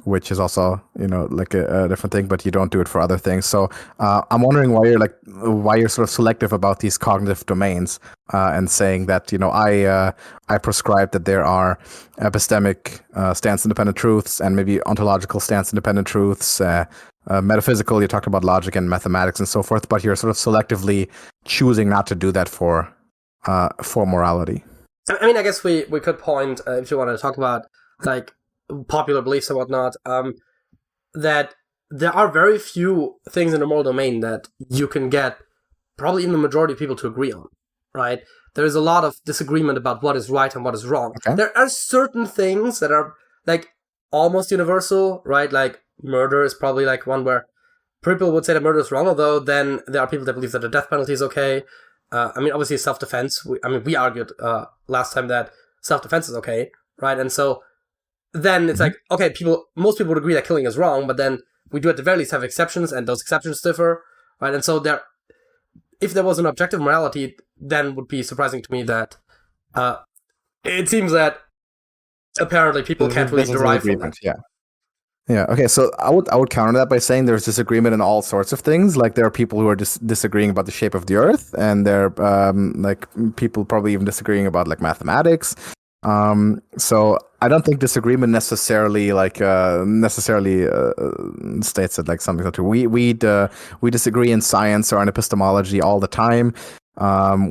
which is also, like a different thing, but you don't do it for other things. So I'm wondering why you're sort of selective about these cognitive domains, and saying that, I prescribe that there are epistemic stance-independent truths and maybe ontological stance-independent truths, metaphysical, you talked about logic and mathematics and so forth, but you're sort of selectively choosing not to do that for morality. I mean, I guess we could point, if you want to talk about like popular beliefs and whatnot, that there are very few things in the moral domain that you can get probably even the majority of people to agree on, right? There is a lot of disagreement about what is right and what is wrong. Okay. There are certain things that are like almost universal, right? Like murder is probably like one where people would say that murder is wrong, although then there are people that believe that the death penalty is okay. I mean, obviously, self-defense. We argued last time that self-defense is okay, right? And so then it's like, okay, most people would agree that killing is wrong, but then we do at the very least have exceptions, and those exceptions differ, right? And so if there was an objective morality, then would be surprising to me that it seems that apparently people can't really derive from that. Yeah. Yeah. Okay. So I would counter that by saying there's disagreement in all sorts of things. Like there are people who are disagreeing about the shape of the Earth, and there are like people probably even disagreeing about like mathematics. So I don't think disagreement necessarily states that like something's not true. We disagree in science or in epistemology all the time.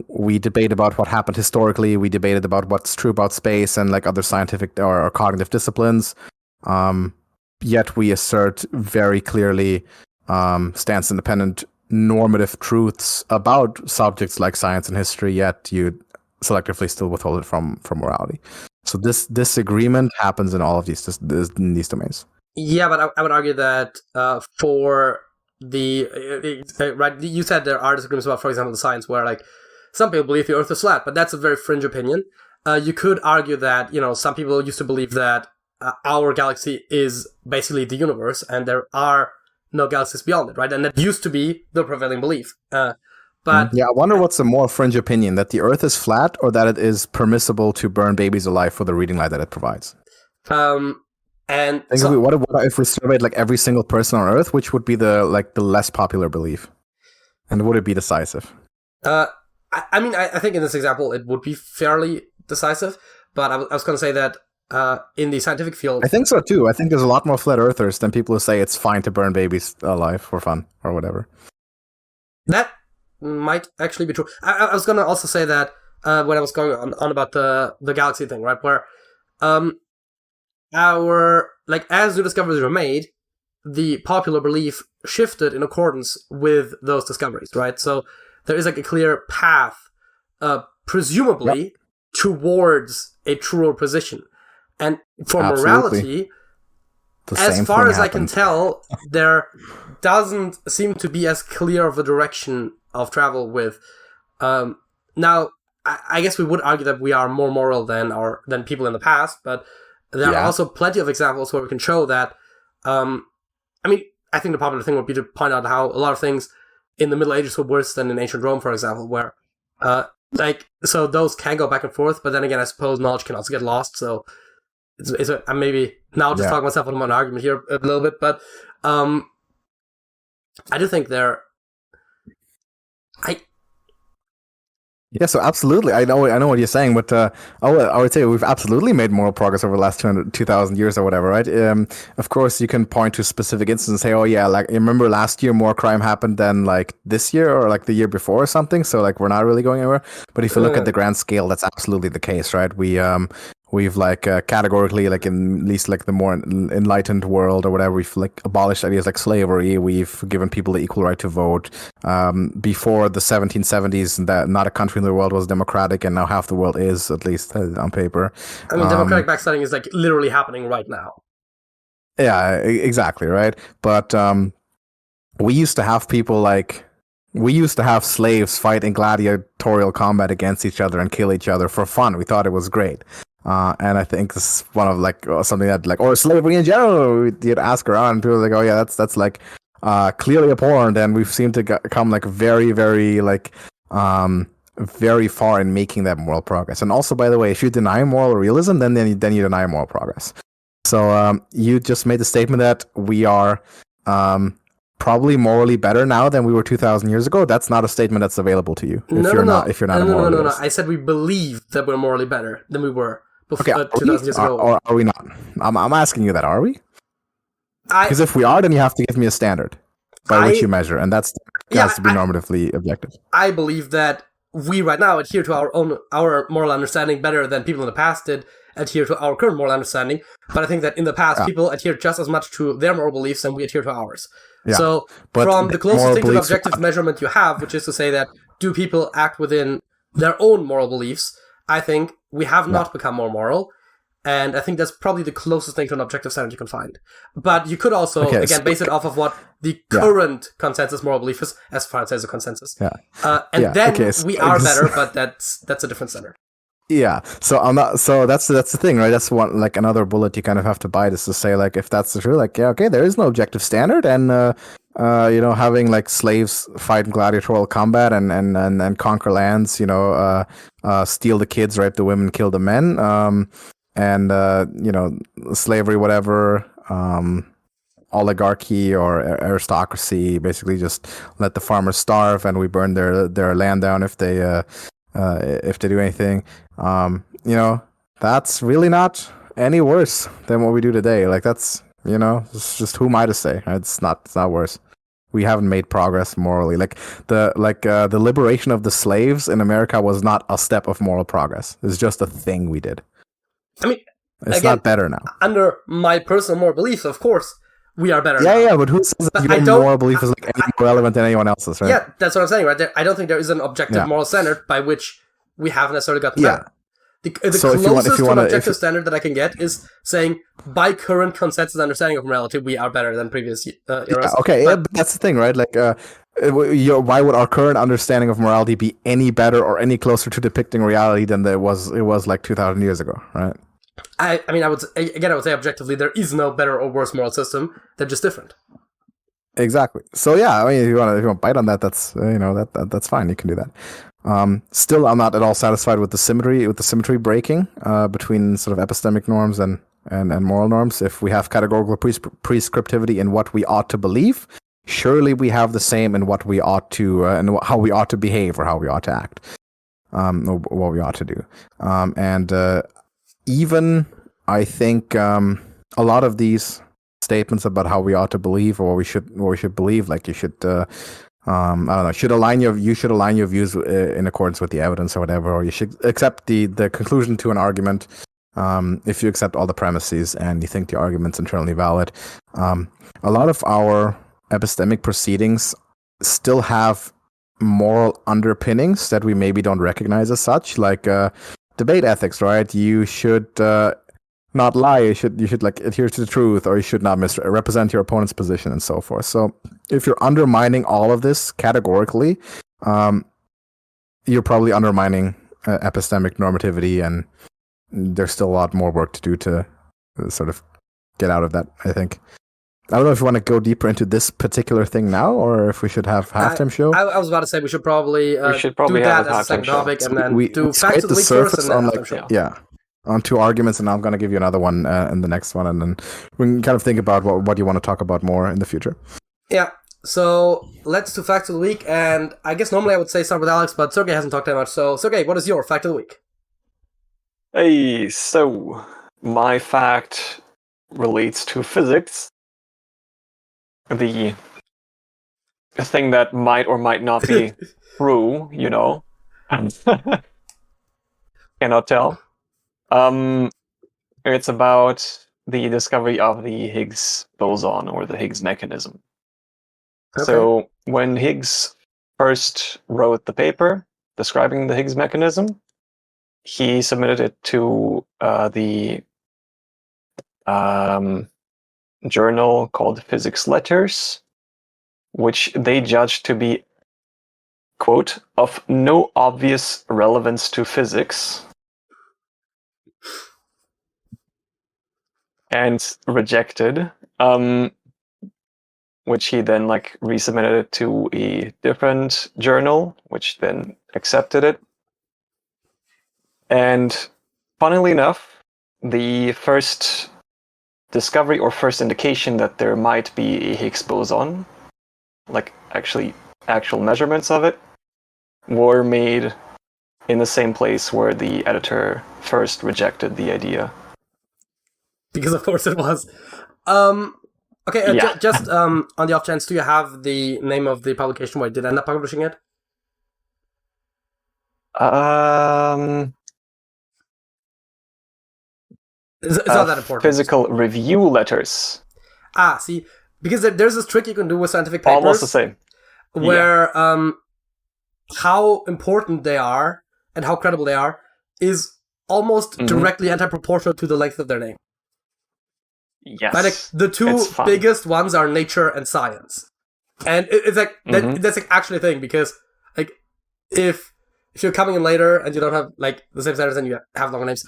We debate about what happened historically. We debated about what's true about space and like other scientific or cognitive disciplines. Yet we assert very clearly stance-independent normative truths about subjects like science and history, yet you selectively still withhold it from morality. So this disagreement happens in all of these domains. Yeah, but I would argue that for right, you said there are disagreements about, for example, the science where like some people believe the Earth is flat, but that's a very fringe opinion. You could argue that some people used to believe that our galaxy is basically the universe, and there are no galaxies beyond it, right? And that used to be the prevailing belief. But I wonder what's a more fringe opinion, that the Earth is flat or that it is permissible to burn babies alive for the reading light that it provides. And what if we surveyed like every single person on Earth, which would be the less popular belief, and would it be decisive? I think in this example it would be fairly decisive, but I was going to say that. In the scientific field, I think so too. I think there's a lot more flat earthers than people who say it's fine to burn babies alive for fun or whatever. That might actually be true. I was going to also say that when I was going on about the galaxy thing, right, where as new discoveries were made, the popular belief shifted in accordance with those discoveries, right? So there is like a clear path, presumably, towards a truer position. And for morality, as far as I can tell, there doesn't seem to be as clear of a direction of travel with. Now, I guess we would argue that we are more moral than people in the past, but there are also plenty of examples where we can show that. I think the popular thing would be to point out how a lot of things in the Middle Ages were worse than in ancient Rome, for example, where so those can go back and forth, but then again, I suppose knowledge can also get lost, so. I'm maybe now just talking myself into an argument here a little bit, but I do think Yeah, so absolutely. I know what you're saying, but I would say we've absolutely made moral progress over the last 2,000 years or whatever, right? Of course, you can point to specific instances and say, oh yeah, like remember last year more crime happened than like this year or like the year before or something, so like we're not really going anywhere. But if you look at the grand scale, that's absolutely the case, right? We've categorically, like in at least like the more enlightened world or whatever, we've like abolished ideas like slavery. We've given people the equal right to vote. Before the 1770s, that not a country in the world was democratic, and now half the world is, at least on paper. I mean, democratic backsliding is like literally happening right now. Yeah, exactly, right. But we used to have slaves fight in gladiatorial combat against each other and kill each other for fun. We thought it was great. And I think this is one of like something that like, or slavery in general, you'd ask around and people are like, oh yeah, that's like clearly abhorrent, and we've seemed to come like very, very like very far in making that moral progress. And also, by the way, if you deny moral realism, then you deny moral progress. So you just made the statement that we are probably morally better now than we were 2,000 years ago. That's not a statement that's available to you if you're not a moral realist. I said we believe that we're morally better than we were before 2,000 years ago. Or are we not? I'm asking you that. Are we? Because if we are, then you have to give me a standard by which you measure, and that has to be normatively objective. I believe that we right now adhere to our moral understanding better than people in the past did adhere to our current moral understanding. But I think that in the past, people adhered just as much to their moral beliefs than we adhere to ours. Yeah. So from the closest thing to objective measurement you have, which is to say that do people act within their own moral beliefs, I think we have not become more moral. And I think that's probably the closest thing to an objective standard you can find. But you could also, base it off of what the current consensus moral belief is, as far as there's a consensus. Yeah. We are better, but that's a different standard. Yeah. So I'm not. So that's the thing, right? That's one another bullet you kind of have to bite is to say if that's true, there is no objective standard, and having slaves fight in gladiatorial combat and conquer lands, steal the kids, rape the women, kill the men, and slavery, whatever, oligarchy or aristocracy, basically just let the farmers starve and we burn their land down if they do anything. That's really not any worse than what we do today. That's it's just who am I to say? It's not worse. We haven't made progress morally. The liberation of the slaves in America was not a step of moral progress. It's just a thing we did. I mean, it's not better now. Under my personal moral beliefs, of course, we are better now. Yeah, but who says that your moral belief is any more relevant than anyone else's, right? Yeah, that's what I'm saying, right? I don't think there is an objective moral standard by which we haven't necessarily gotten better. The closest to an objective standard that I can get is saying, by current consensus understanding of morality, we are better than previous eras. But that's the thing, right? Why would our current understanding of morality be any better or any closer to depicting reality than it was 2,000 years ago, right? I would say objectively, there is no better or worse moral system. They're just different. Exactly. So yeah, I mean, if you want to bite on that, that's that's fine. You can do that. Still, I'm not at all satisfied with the symmetry breaking between sort of epistemic norms and moral norms. If we have categorical prescriptivity in what we ought to believe, surely we have the same in what we ought to and how we ought to behave or how we ought to act, or what we ought to do. Even I think a lot of these statements about how we ought to believe or what we should believe, you should I don't know, you should align your views in accordance with the evidence or whatever, or you should accept the conclusion to an argument if you accept all the premises and you think the argument's internally valid. A lot of our epistemic proceedings still have moral underpinnings that we maybe don't recognize as such, debate ethics, right? You should not lie. You should adhere to the truth, or you should not misrepresent your opponent's position, and so forth. So, if you're undermining all of this categorically, you're probably undermining epistemic normativity, and there's still a lot more work to do to sort of get out of that, I think. I don't know if you want to go deeper into this particular thing now, or if we should have halftime show. I was about to say we should probably do that as a second topic, and then do facts of the week first, and then halftime show. Yeah, on two arguments, and I'm going to give you another one in the next one, and then we can kind of think about what you want to talk about more in the future. Yeah, so let's do facts of the week, and I guess normally I would say start with Alex, but Sergej hasn't talked that much, so Sergej, what is your fact of the week? Hey, so my fact relates to physics. The thing that might or might not be true, cannot tell. It's about the discovery of the Higgs boson, or the Higgs mechanism. Okay. So when Higgs first wrote the paper describing the Higgs mechanism, he submitted it to the journal called Physics Letters, which they judged to be, quote, of no obvious relevance to physics, and rejected, which he then resubmitted it to a different journal, which then accepted it, And funnily enough, the first discovery or first indication that there might be a Higgs boson, like actual measurements of it, were made in the same place where the editor first rejected the idea. Because of course it was. Okay, just on the off chance, do you have the name of the publication where I did end up publishing it? It's not that important. Physical review letters. See, because there's this trick you can do with scientific papers. Almost the same. Where how important they are and how credible they are is almost directly anti-proportional to the length of their name. Yes. But, like, the two biggest ones are Nature and Science. And it's like, that's like actually a thing, because like if you're coming in later and you don't have like the same standards, then you have longer names.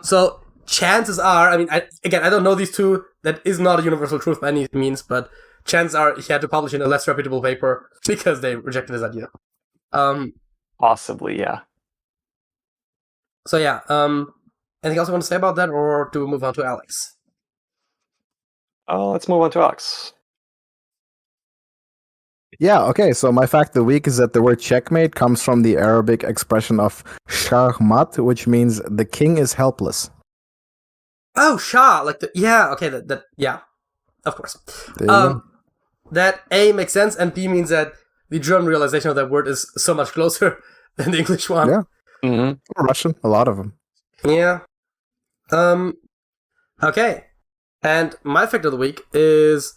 So chances are, I mean, I don't know these two. That is not a universal truth by any means, but chances are he had to publish in a less reputable paper because they rejected his idea. Possibly, yeah. So yeah, anything else you want to say about that, or do we move on to Alex? Let's move on to Alex. Yeah, okay, so my fact of the week is that the word checkmate comes from the Arabic expression of shahmat, which means the king is helpless. Oh, Shah, like that, yeah, of course. That A makes sense, and B means that the German realization of that word is so much closer than the English one. Yeah. Mm-hmm. Russian, a lot of them. Yeah. Okay. And my fact of the week is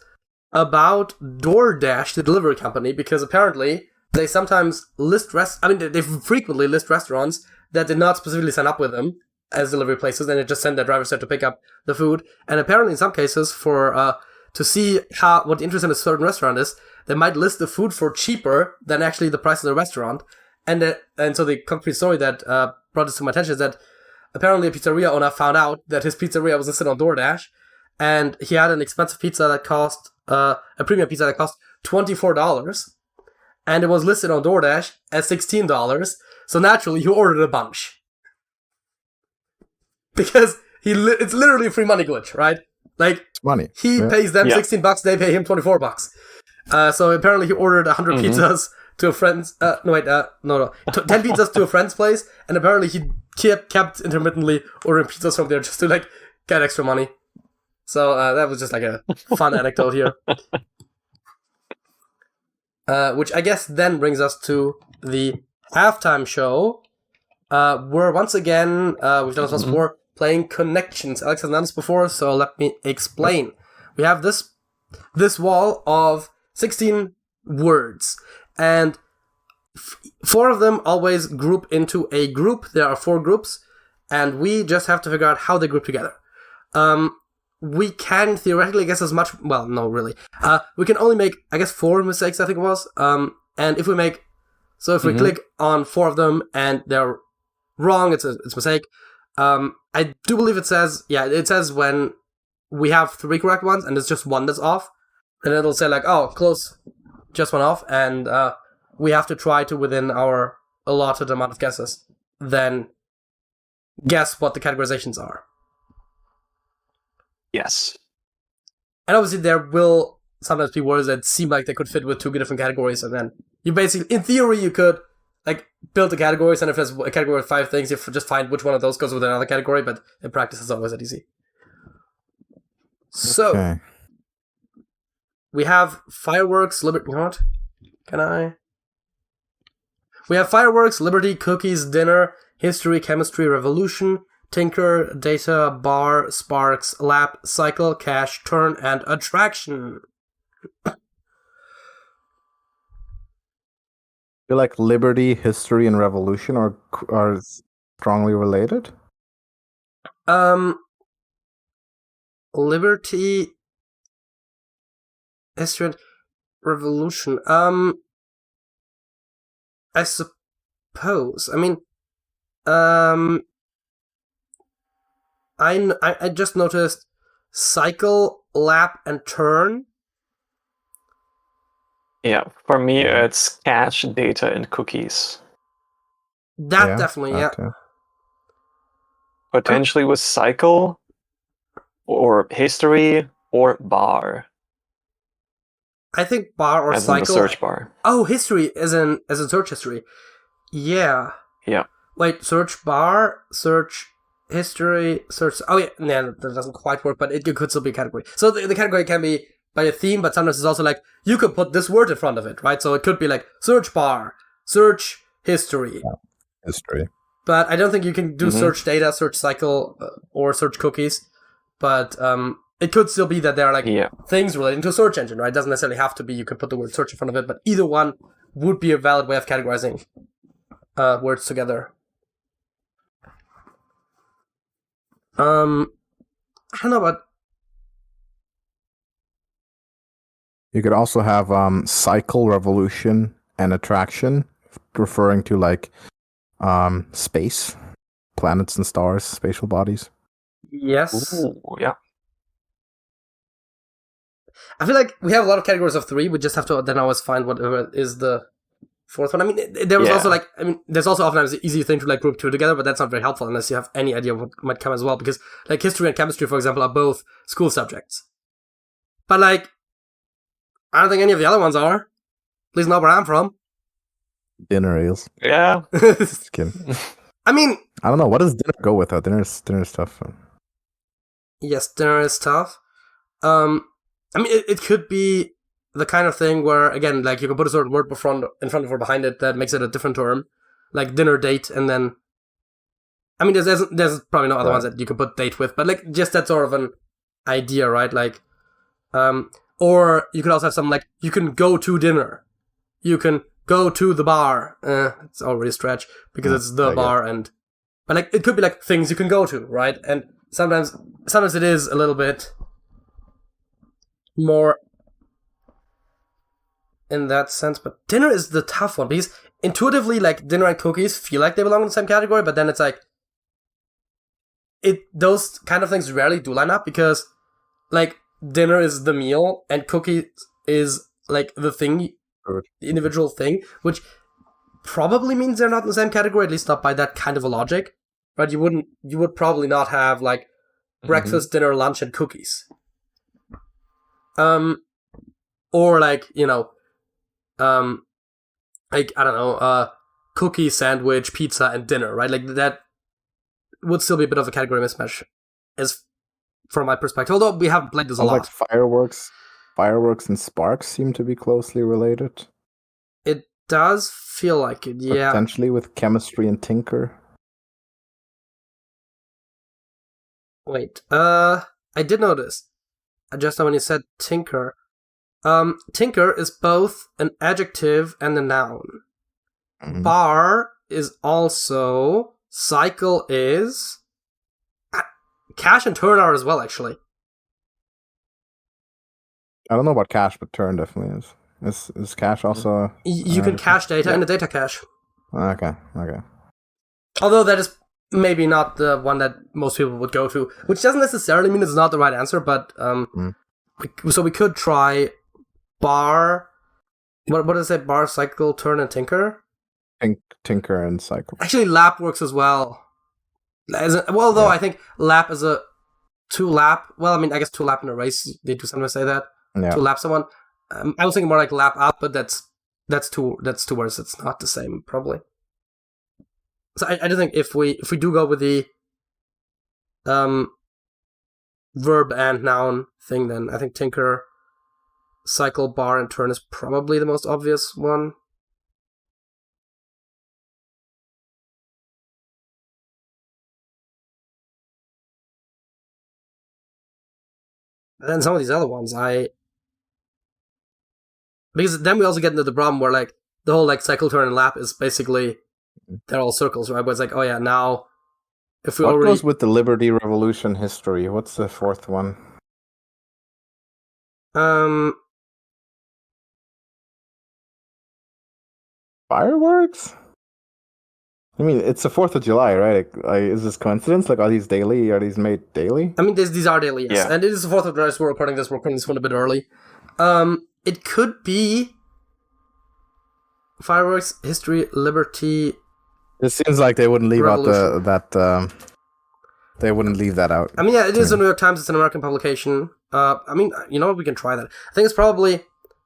about DoorDash, the delivery company, because apparently they sometimes they frequently list restaurants that did not specifically sign up with them as delivery places, and they just send their drivers there to pick up the food. And apparently in some cases, for to see what the interest in a certain restaurant is, they might list the food for cheaper than actually the price of the restaurant. And so the concrete story that brought this to my attention is that apparently a pizzeria owner found out that his pizzeria was listed on DoorDash, and he had an expensive pizza that cost, a premium pizza that cost $24, and it was listed on DoorDash at $16, so naturally he ordered a bunch. Because it's literally a free money glitch, right? Like, it's money. He pays them $16, they pay him $24. So apparently he ordered 100 pizzas to a friend's, 10 pizzas to a friend's place, and apparently he kept intermittently ordering pizzas from there just to, like, get extra money. So that was just like a fun anecdote here. Which I guess then brings us to the halftime show, where once again, we've done this once before, playing Connections. Alex has done this before, so let me explain. We have this wall of 16 words, and 4 of them always group into a group. There are 4 groups, and we just have to figure out how they group together. We can theoretically guess as much. Well, no, really. We can only make, I guess, 4 mistakes, I think it was. And if we click on 4 of them and they're wrong, it's a mistake. I do believe it says when we have 3 correct ones and there's just 1 that's off, and it'll say like, oh, close, just 1 off, and we have to try to, within our allotted amount of guesses, then guess what the categorizations are. Yes. And obviously there will sometimes be words that seem like they could fit with 2 different categories, and then you basically, in theory, you could like build the categories, and if there's a category with 5 things, you just find which one of those goes with another category, but in practice it's always that easy. So, we have fireworks, liberty, what? We have fireworks, liberty, cookies, dinner, history, chemistry, revolution, tinker, data, bar, sparks, lap, cycle, cash, turn, and attraction. I feel like liberty, history, and revolution are strongly related. Liberty, history, and revolution. I suppose. I mean, I just noticed cycle, lap, and turn. Yeah, for me it's cache, data, and cookies. That definitely, yeah. potentially with cycle, or history, or bar. I think bar or as cycle. In the search bar. Oh, history as in search history. Yeah. Yeah. Wait, search bar, search history, search. Oh yeah, no, that doesn't quite work, but it could still be a category. So the category can be by a theme, but sometimes it's also like you could put this word in front of it, right? So it could be like search bar, search history. Yeah. History. But I don't think you can do search data, search cycle, or search cookies. But it could still be that there are like things relating to a search engine, right? It doesn't necessarily have to be you could put the word search in front of it, but either one would be a valid way of categorizing words together. I don't know about. You could also have cycle, revolution, and attraction, referring to like space, planets and stars, spatial bodies. Yes. Ooh, yeah. I feel like we have a lot of categories of 3. We just have to then always find whatever is the 4th one. I mean, there was also like, there's also oftentimes the easy thing to like group 2 together, but that's not very helpful unless you have any idea what might come as well. Because like history and chemistry, for example, are both school subjects. But like, I don't think any of the other ones are. At least not where I'm from. Dinner is. Yeah. Just kidding. I mean, I don't know. What does dinner go with? Dinner's tough. Yes, dinner is tough. I mean, it could be the kind of thing where, again, like you can put a certain word in front of or behind it that makes it a different term, like dinner date, and then. I mean, there's probably no other ones that you can put date with, but like just that sort of an idea, right? Like, or you could also have something like you can go to dinner, you can go to the bar. It's already a stretch because it's the bar, but like it could be like things you can go to, right? And sometimes it is a little bit more in that sense, but dinner is the tough one because intuitively, like dinner and cookies feel like they belong in the same category, but then it's like those kind of things rarely do line up because like dinner is the meal and cookies is like the thing, the individual thing, which probably means they're not in the same category, at least not by that kind of a logic, right? You would probably not have like breakfast, dinner, lunch, and cookies. Or like, like, I don't know, cookie, sandwich, pizza, and dinner, right? Like that would still be a bit of a category mismatch as from my perspective, although we haven't played this a lot. Like fireworks and sparks seem to be closely related. It does feel like it, yeah. Potentially with chemistry and tinker. Wait, I did notice. Just now when you said tinker. Tinker is both an adjective and a noun. Mm-hmm. Bar is also. Cycle is. Cash and turn are as well, actually. I don't know about cache, but turn definitely is. Is cache also? You can cache data in a data cache. Okay. Although that is maybe not the one that most people would go to, which doesn't necessarily mean it's not the right answer, but so we could try bar. What does it say? Bar, cycle, turn, and tinker? Tinker and cycle. Actually, lap works as well. Though I think lap is a to lap. Well, I mean, I guess to lap in a race, they do sometimes say that. Yeah. To lap someone. I was thinking more like lap up, but that's two words. It's not the same, probably. So I do think if we do go with the verb and noun thing, then I think tinker, cycle, bar, and turn is probably the most obvious one. And then some of these other ones, because then we also get into the problem where like the whole like cycle, turn, and lap is basically they're all circles, right? But it's like, oh yeah, now if we what goes with the Liberty Revolution history? What's the 4th one? Fireworks? I mean, it's the 4th of July, right? Like, is this coincidence? Like, are these daily? Are these made daily? I mean, these are daily, yes. Yeah. And it is the 4th of July, so we're recording this one a bit early. It could be fireworks, history, liberty. It seems like they wouldn't leave out that. They wouldn't leave that out. I mean, yeah, it is the New York Times. It's an American publication. I mean, you know what? We can try that. I think it's probably,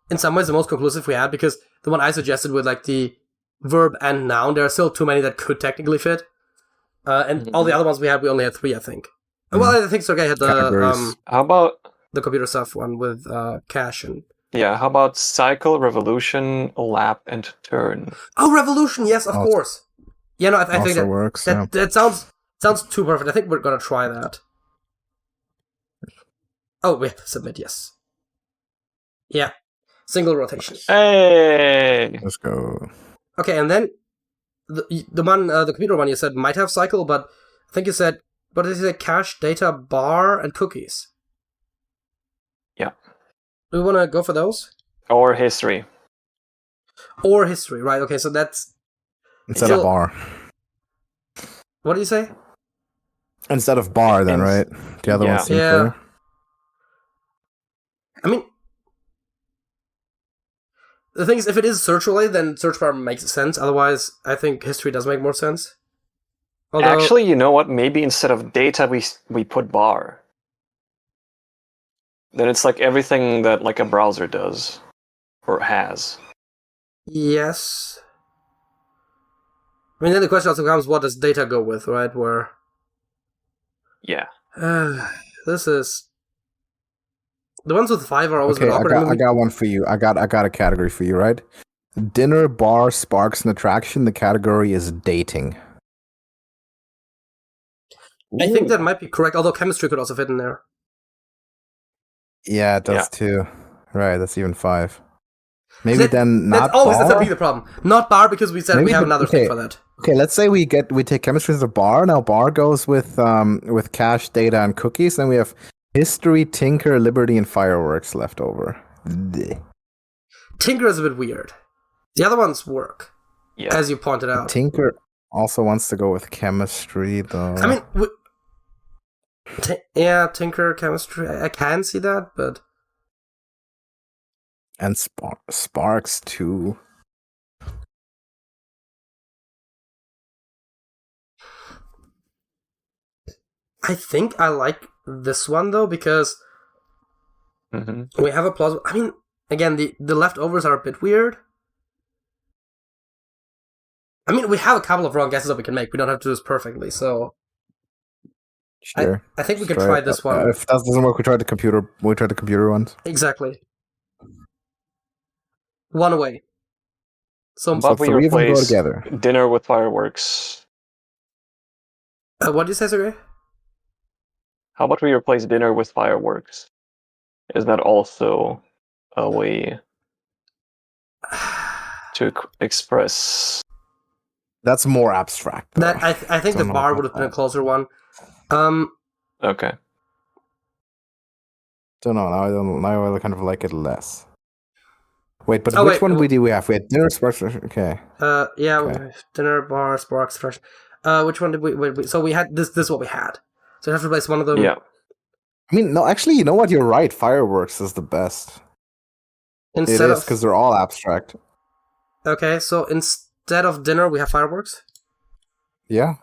in some ways, the most conclusive we had, because the one I suggested with like the verb and noun, there are still too many that could technically fit. And all the other ones we only had 3, I think. Well, I think Sergej had the how about the computer stuff one with cache and... Yeah, how about cycle, revolution, lap, and turn? Oh, revolution, yes, of course. Yeah, no, I think that works. That sounds too perfect. I think we're gonna try that. Oh, we have to submit, yes. Yeah. Single rotation. Hey! Let's go. Okay, and then the one, the computer one you said might have cycle, but I think you said, what did you say? Cache, data, bar, and cookies. Yeah. Do we want to go for those? Or history. Or history, right? Okay, so that's... Instead of bar. What do you say? Instead of bar, then, right? The other one seems clear. I mean, the thing is, if it is search related, then search bar makes sense. Otherwise, I think history does make more sense. Although, actually, you know what? Maybe instead of data, we put bar. Then it's like everything that like a browser does or has. Yes. I mean, then the question also comes: what does data go with, right? Where? Yeah. This is. The ones with 5 are always a bit awkward. I got one for you. I got a category for you, right? Dinner, bar, sparks, and attraction. The category is dating. I think that might be correct, although chemistry could also fit in there. Yeah, it does too. Right, that's even 5. Maybe then not that always bar? ends up being the problem. Not bar, because we said we have another thing for that. Okay, let's say we take chemistry as a bar. Now bar goes with cache, data, and cookies. Then we have history, tinker, liberty, and fireworks left over. Blech. Tinker is a bit weird. The other ones work, as you pointed out. Tinker also wants to go with chemistry, though. I mean, tinker, chemistry. I can see that, but and sparks too. I think I like this one though, because we have a plausible. I mean, again, the leftovers are a bit weird. I mean, we have a couple of wrong guesses that we can make. We don't have to do this perfectly, so sure. I think we can try this one. If that doesn't work, we try the computer. We try the computer ones. Exactly. One away. So but we 3 of them go replace together. Dinner with fireworks. What did you say, Sergej? How about we replace dinner with fireworks? Is that also a way to express? That's more abstract. That I think the bar would have been a closer one. Okay. Don't know. Now I kind of like it less. Wait, but which one do we have? We had dinner, sparks. Okay. Yeah, okay. Dinner, bar, sparks, fresh. Which one did we? So we had this. This is what we had. So you have to replace one of them. Yeah. I mean, no. Actually, you know what? You're right. Fireworks is the best. Instead of because they're all abstract. Okay, so instead of dinner, we have fireworks. Yeah.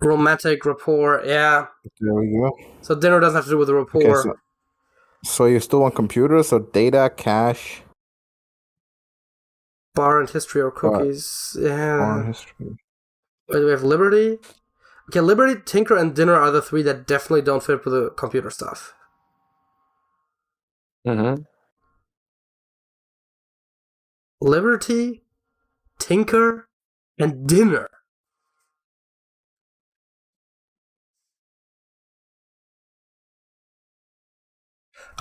Romantic rapport. Yeah. There we go. So dinner doesn't have to do with the rapport. Okay, so you still want computer? So data, cache, bar and history or cookies. Yeah. Bar and history. Wait, do we have liberty? Okay, liberty, tinker, and dinner are the 3 that definitely don't fit with the computer stuff. Liberty, tinker, and dinner.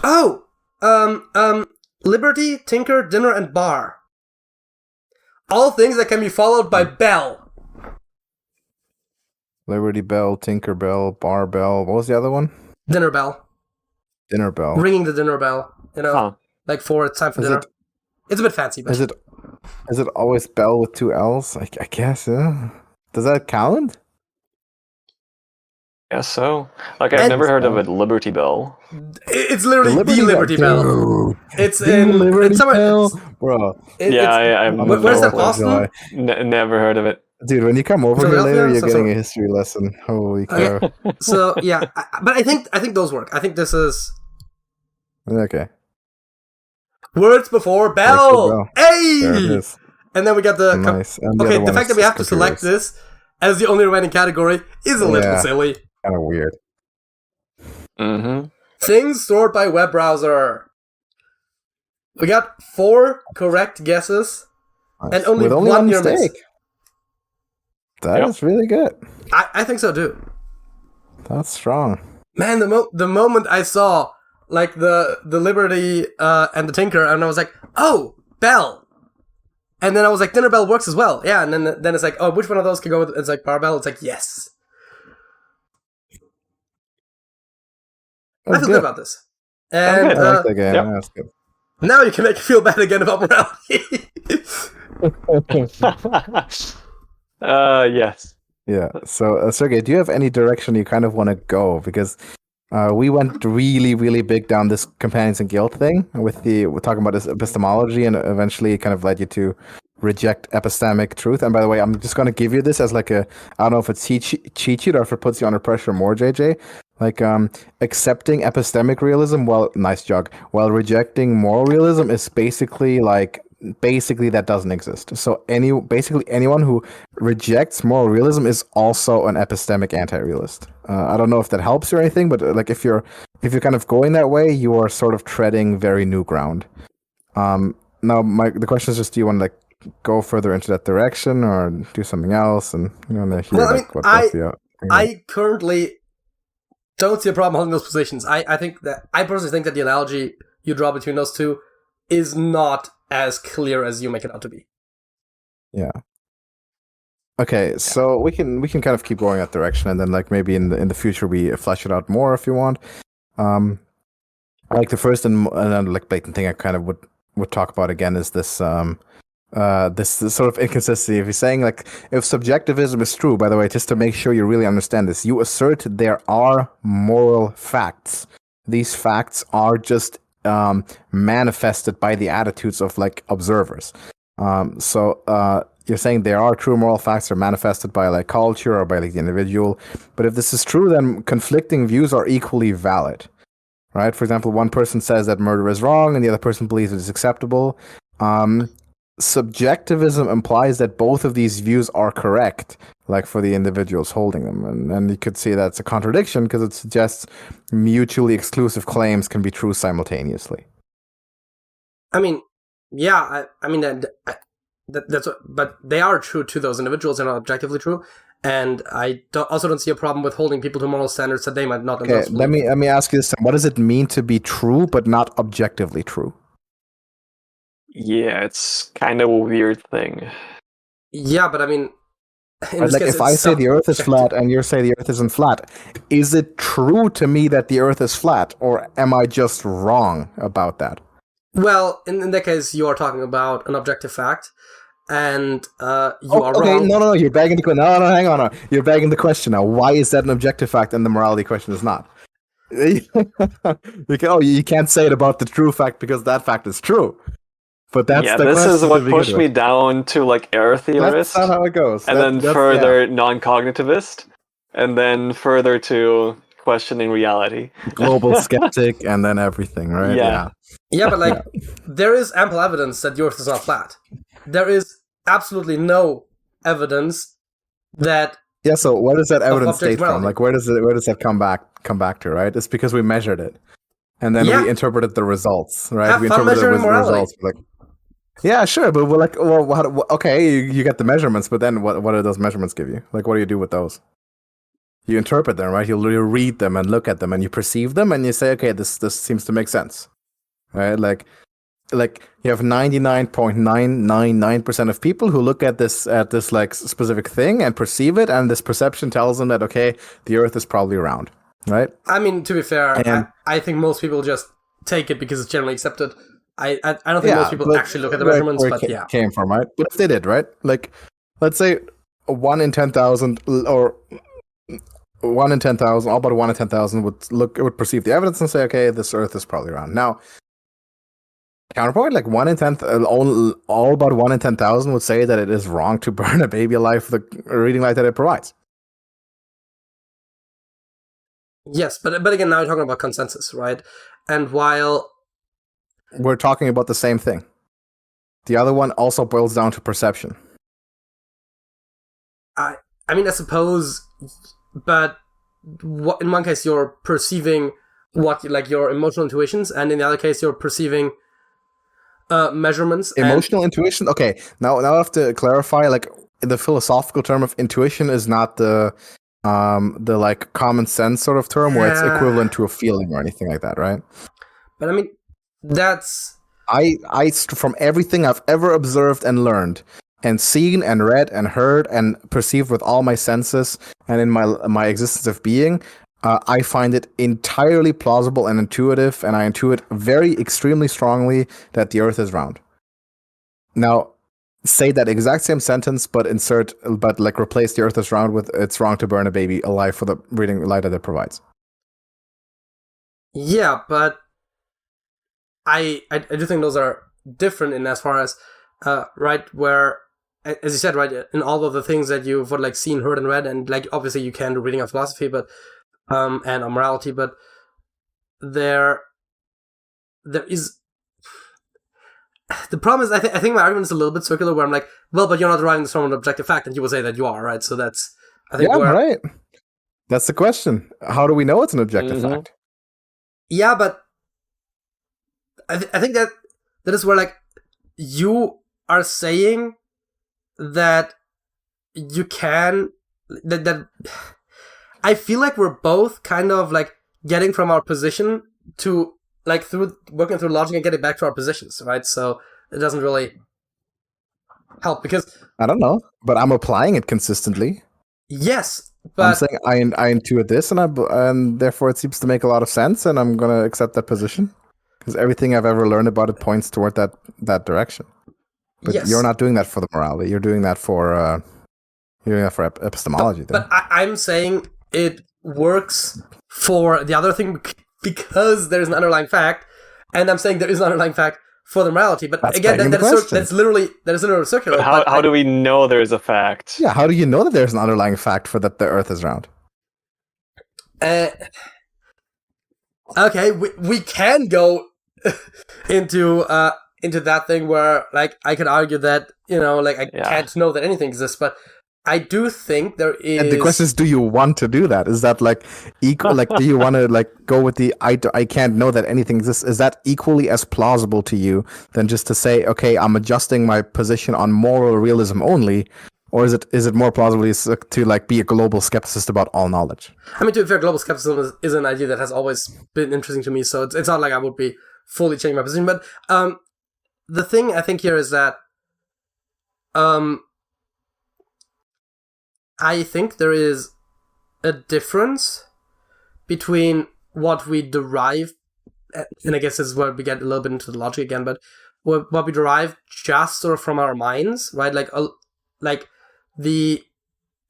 Oh, liberty, tinker, dinner, and bar. All things that can be followed by bell. Liberty Bell, Tinker Bell, Bar Bell. What was the other one? Dinner bell. Dinner Bell. Ringing the dinner bell. You know, like it's time for dinner. It's a bit fancy, but is it always bell with 2 L's? I guess. Does that count? Guess so. Like I've never heard of it. Liberty Bell. It's literally the Liberty Bell. It's in Liberty Bell, bro. Where's that, Boston? Never heard of it. Dude, when you come over here later, Philadelphia? you're So- getting so- a history lesson. Holy cow. Okay. So yeah, but I think those work. I think this is Okay. words before bell. Bell. Hey, There it is. and then we got the Nice. And okay. other The one fact is that we have to just select computers. this as the only remaining category is a little Yeah. silly. Kind of weird. Mm-hmm. Things stored by web browser. We got 4 correct guesses Nice. and only With only one one near miss. mistake. That is Yep. really good. I think so too. That's strong. Man, the moment I saw like the Liberty and the Tinker, and I was like, oh, Bell. And then I was like, Dinner Bell works as well. Yeah, and then it's like, oh, which one of those can go with? It's like Power Bell. It's like, yes. I That's feel good about this. And good. I like that game. Yep. Yeah, that's good. now you can make me feel bad again about morality. Yes. Yeah. So, Sergey, do you have any direction you kind of want to go? Because we went really, really big down this companions and guilt thing we're talking about this epistemology, and eventually it kind of led you to reject epistemic truth. And by the way, I'm just going to give you this as like I don't know if it's cheat sheet or if it puts you under pressure more, JJ. Like accepting epistemic realism, nice jog, while rejecting moral realism is basically that doesn't exist. So basically anyone who rejects moral realism is also an epistemic anti-realist. I don't know if that helps you or anything, but like if you're kind of going that way, you are sort of treading very new ground. Now the question is just, do you want to like go further into that direction or do something else? And you want to hear Well, I mean, what both of you I currently don't see a problem holding those positions. I personally think that the analogy you draw between those two is not as clear as you make it out to be. Yeah. Okay, so we can kind of keep going that direction, and then like maybe in the future we flesh it out more if you want. Like the first and like blatant thing I kind of would talk about again is this this sort of inconsistency. If you're saying like if subjectivism is true, by the way, just to make sure you really understand this, you assert there are moral facts. These facts are just manifested by the attitudes of like observers. So you're saying there are true moral facts are manifested by like culture or by like the individual. But if this is true, then conflicting views are equally valid, right? For example, one person says that murder is wrong and the other person believes it is acceptable. Subjectivism implies that both of these views are correct, like for the individuals holding them. And you could see that's a contradiction because it suggests mutually exclusive claims can be true simultaneously. I mean, yeah, I mean that's what, but they are true to those individuals and are objectively true. And I also don't see a problem with holding people to moral standards that they might not. Okay, let me ask you this: what does it mean to be true but not objectively true? Yeah, it's kind of a weird thing. Yeah, but I mean, Like if I say the Earth is flat and you say the Earth isn't flat, is it true to me that the Earth is flat, or am I just wrong about that? Well, in that case, you are talking about an objective fact, and you are okay, wrong. No, you're bagging the question. No, hang on. You're bagging the question now. Why is that an objective fact and the morality question is not? You can't say it about the true fact because that fact is true. But that's the this is question what to begin pushed with. me down to like error theorist, That's not how it goes. and then further non-cognitivist, and then further to questioning reality. Global skeptic, and then everything, right? Yeah. Yeah, but like, there is ample evidence that the Earth is not flat. There is absolutely no evidence that. Yeah. So where does that evidence objective state from? morality. Like, where does that come back to? Right? It's because we measured it, and then we interpreted the results. Right? Have we fun interpreted measuring morality. results. Like, yeah, sure, but we're like, well, okay, you get the measurements, but then what do those measurements give you? Like, what do you do with those? You interpret them, right? You read them and look at them, and you perceive them, and you say, okay, this seems to make sense, right? Like you have 99.999% of people who look at this like specific thing and perceive it, and this perception tells them that okay, the Earth is probably round, right? I mean, to be fair, And- I think most people just take it because it's generally accepted. I don't think most people actually look at the measurements, where but it yeah. came from, right? But if they did, right? Like, let's say 1 in 10,000 or 1 in 10,000, all but 1 in 10,000 would perceive the evidence and say, okay, this Earth is probably round. Now, Counterpoint, like 1 in 10, all about 1 in 10,000 would say that it is wrong to burn a baby alive for the reading light that it provides. Yes, but again, now you're talking about consensus, right? And while we're talking about the same thing, the other one also boils down to perception. I mean, I suppose, but in one case you're perceiving what, like, your emotional intuitions, and in the other case you're perceiving measurements. Emotional intuition. Okay, now I have to clarify. Like, the philosophical term of intuition is not the like common sense sort of term where it's equivalent to a feeling or anything like that, right? But I mean, that's I from everything I've ever observed and learned and seen and read and heard and perceived with all my senses and in my existence of being, I find it entirely plausible and intuitive, and I intuit very extremely strongly that the Earth is round. Now, say that exact same sentence, but replace the Earth is round with it's wrong to burn a baby alive for the reading light that it provides. Yeah, but I do think those are different in as far as right, where, as you said, right, in all of the things that you've like seen, heard, and read, and like obviously you can do reading of philosophy, but and on morality, but there is. The problem is, I think my argument is a little bit circular, where I'm like, well, but you're not deriving this from an objective fact, and you will say that you are, right? So that's, I think, right. That's the question. How do we know it's an objective fact? Yeah, but I think that is where, like, you are saying that you can that I feel like we're both kind of like getting from our position to, like, through working through logic and getting back to our positions, right? So it doesn't really help, because I don't know, but I'm applying it consistently. Yes, but I'm saying I intuit this, and therefore it seems to make a lot of sense, and I'm gonna accept that position because everything I've ever learned about it points toward that direction. But yes, you're not doing that for the morality. You're doing that for epistemology. But I'm saying it works for the other thing because there's an underlying fact, and I'm saying there is an underlying fact for the morality. But that's again, that's literally circular. But how do we know there's a fact? Yeah, how do you know that there's an underlying fact for that the Earth is round? Okay, we can go into that thing where, like, I could argue that, you know, like, I can't know that anything exists, but I do think there is. And the question is, do you want to do that? Is that like equal? Like, do you want to like go with the I can't know that anything exists? Is that equally as plausible to you than just to say, okay, I'm adjusting my position on moral realism only, or is it more plausible to like be a global skepticist about all knowledge? I mean, to be fair, global skepticism is an idea that has always been interesting to me, so it's not like I would be fully changing my position. But the thing I think here is that I think there is a difference between what we derive, and I guess this is where we get a little bit into the logic again, but what we derive just sort of from our minds, right? Like the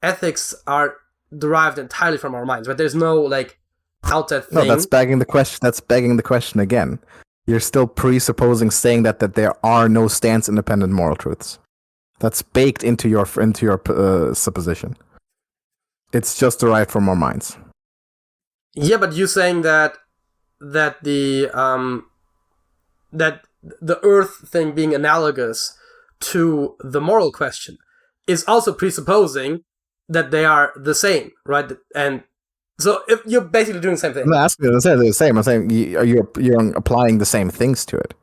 ethics are derived entirely from our minds, right? There's no like outside thing. No, that's begging the question. That's begging the question again. You're still presupposing saying that there are no stance independent moral truths. That's baked into your supposition. It's just derived from our minds. Yeah, but you saying that the Earth thing being analogous to the moral question is also presupposing that they are the same, right? And so if you're basically doing the same thing. I'm not asking you to say they're the same. I'm saying you're applying the same things to it,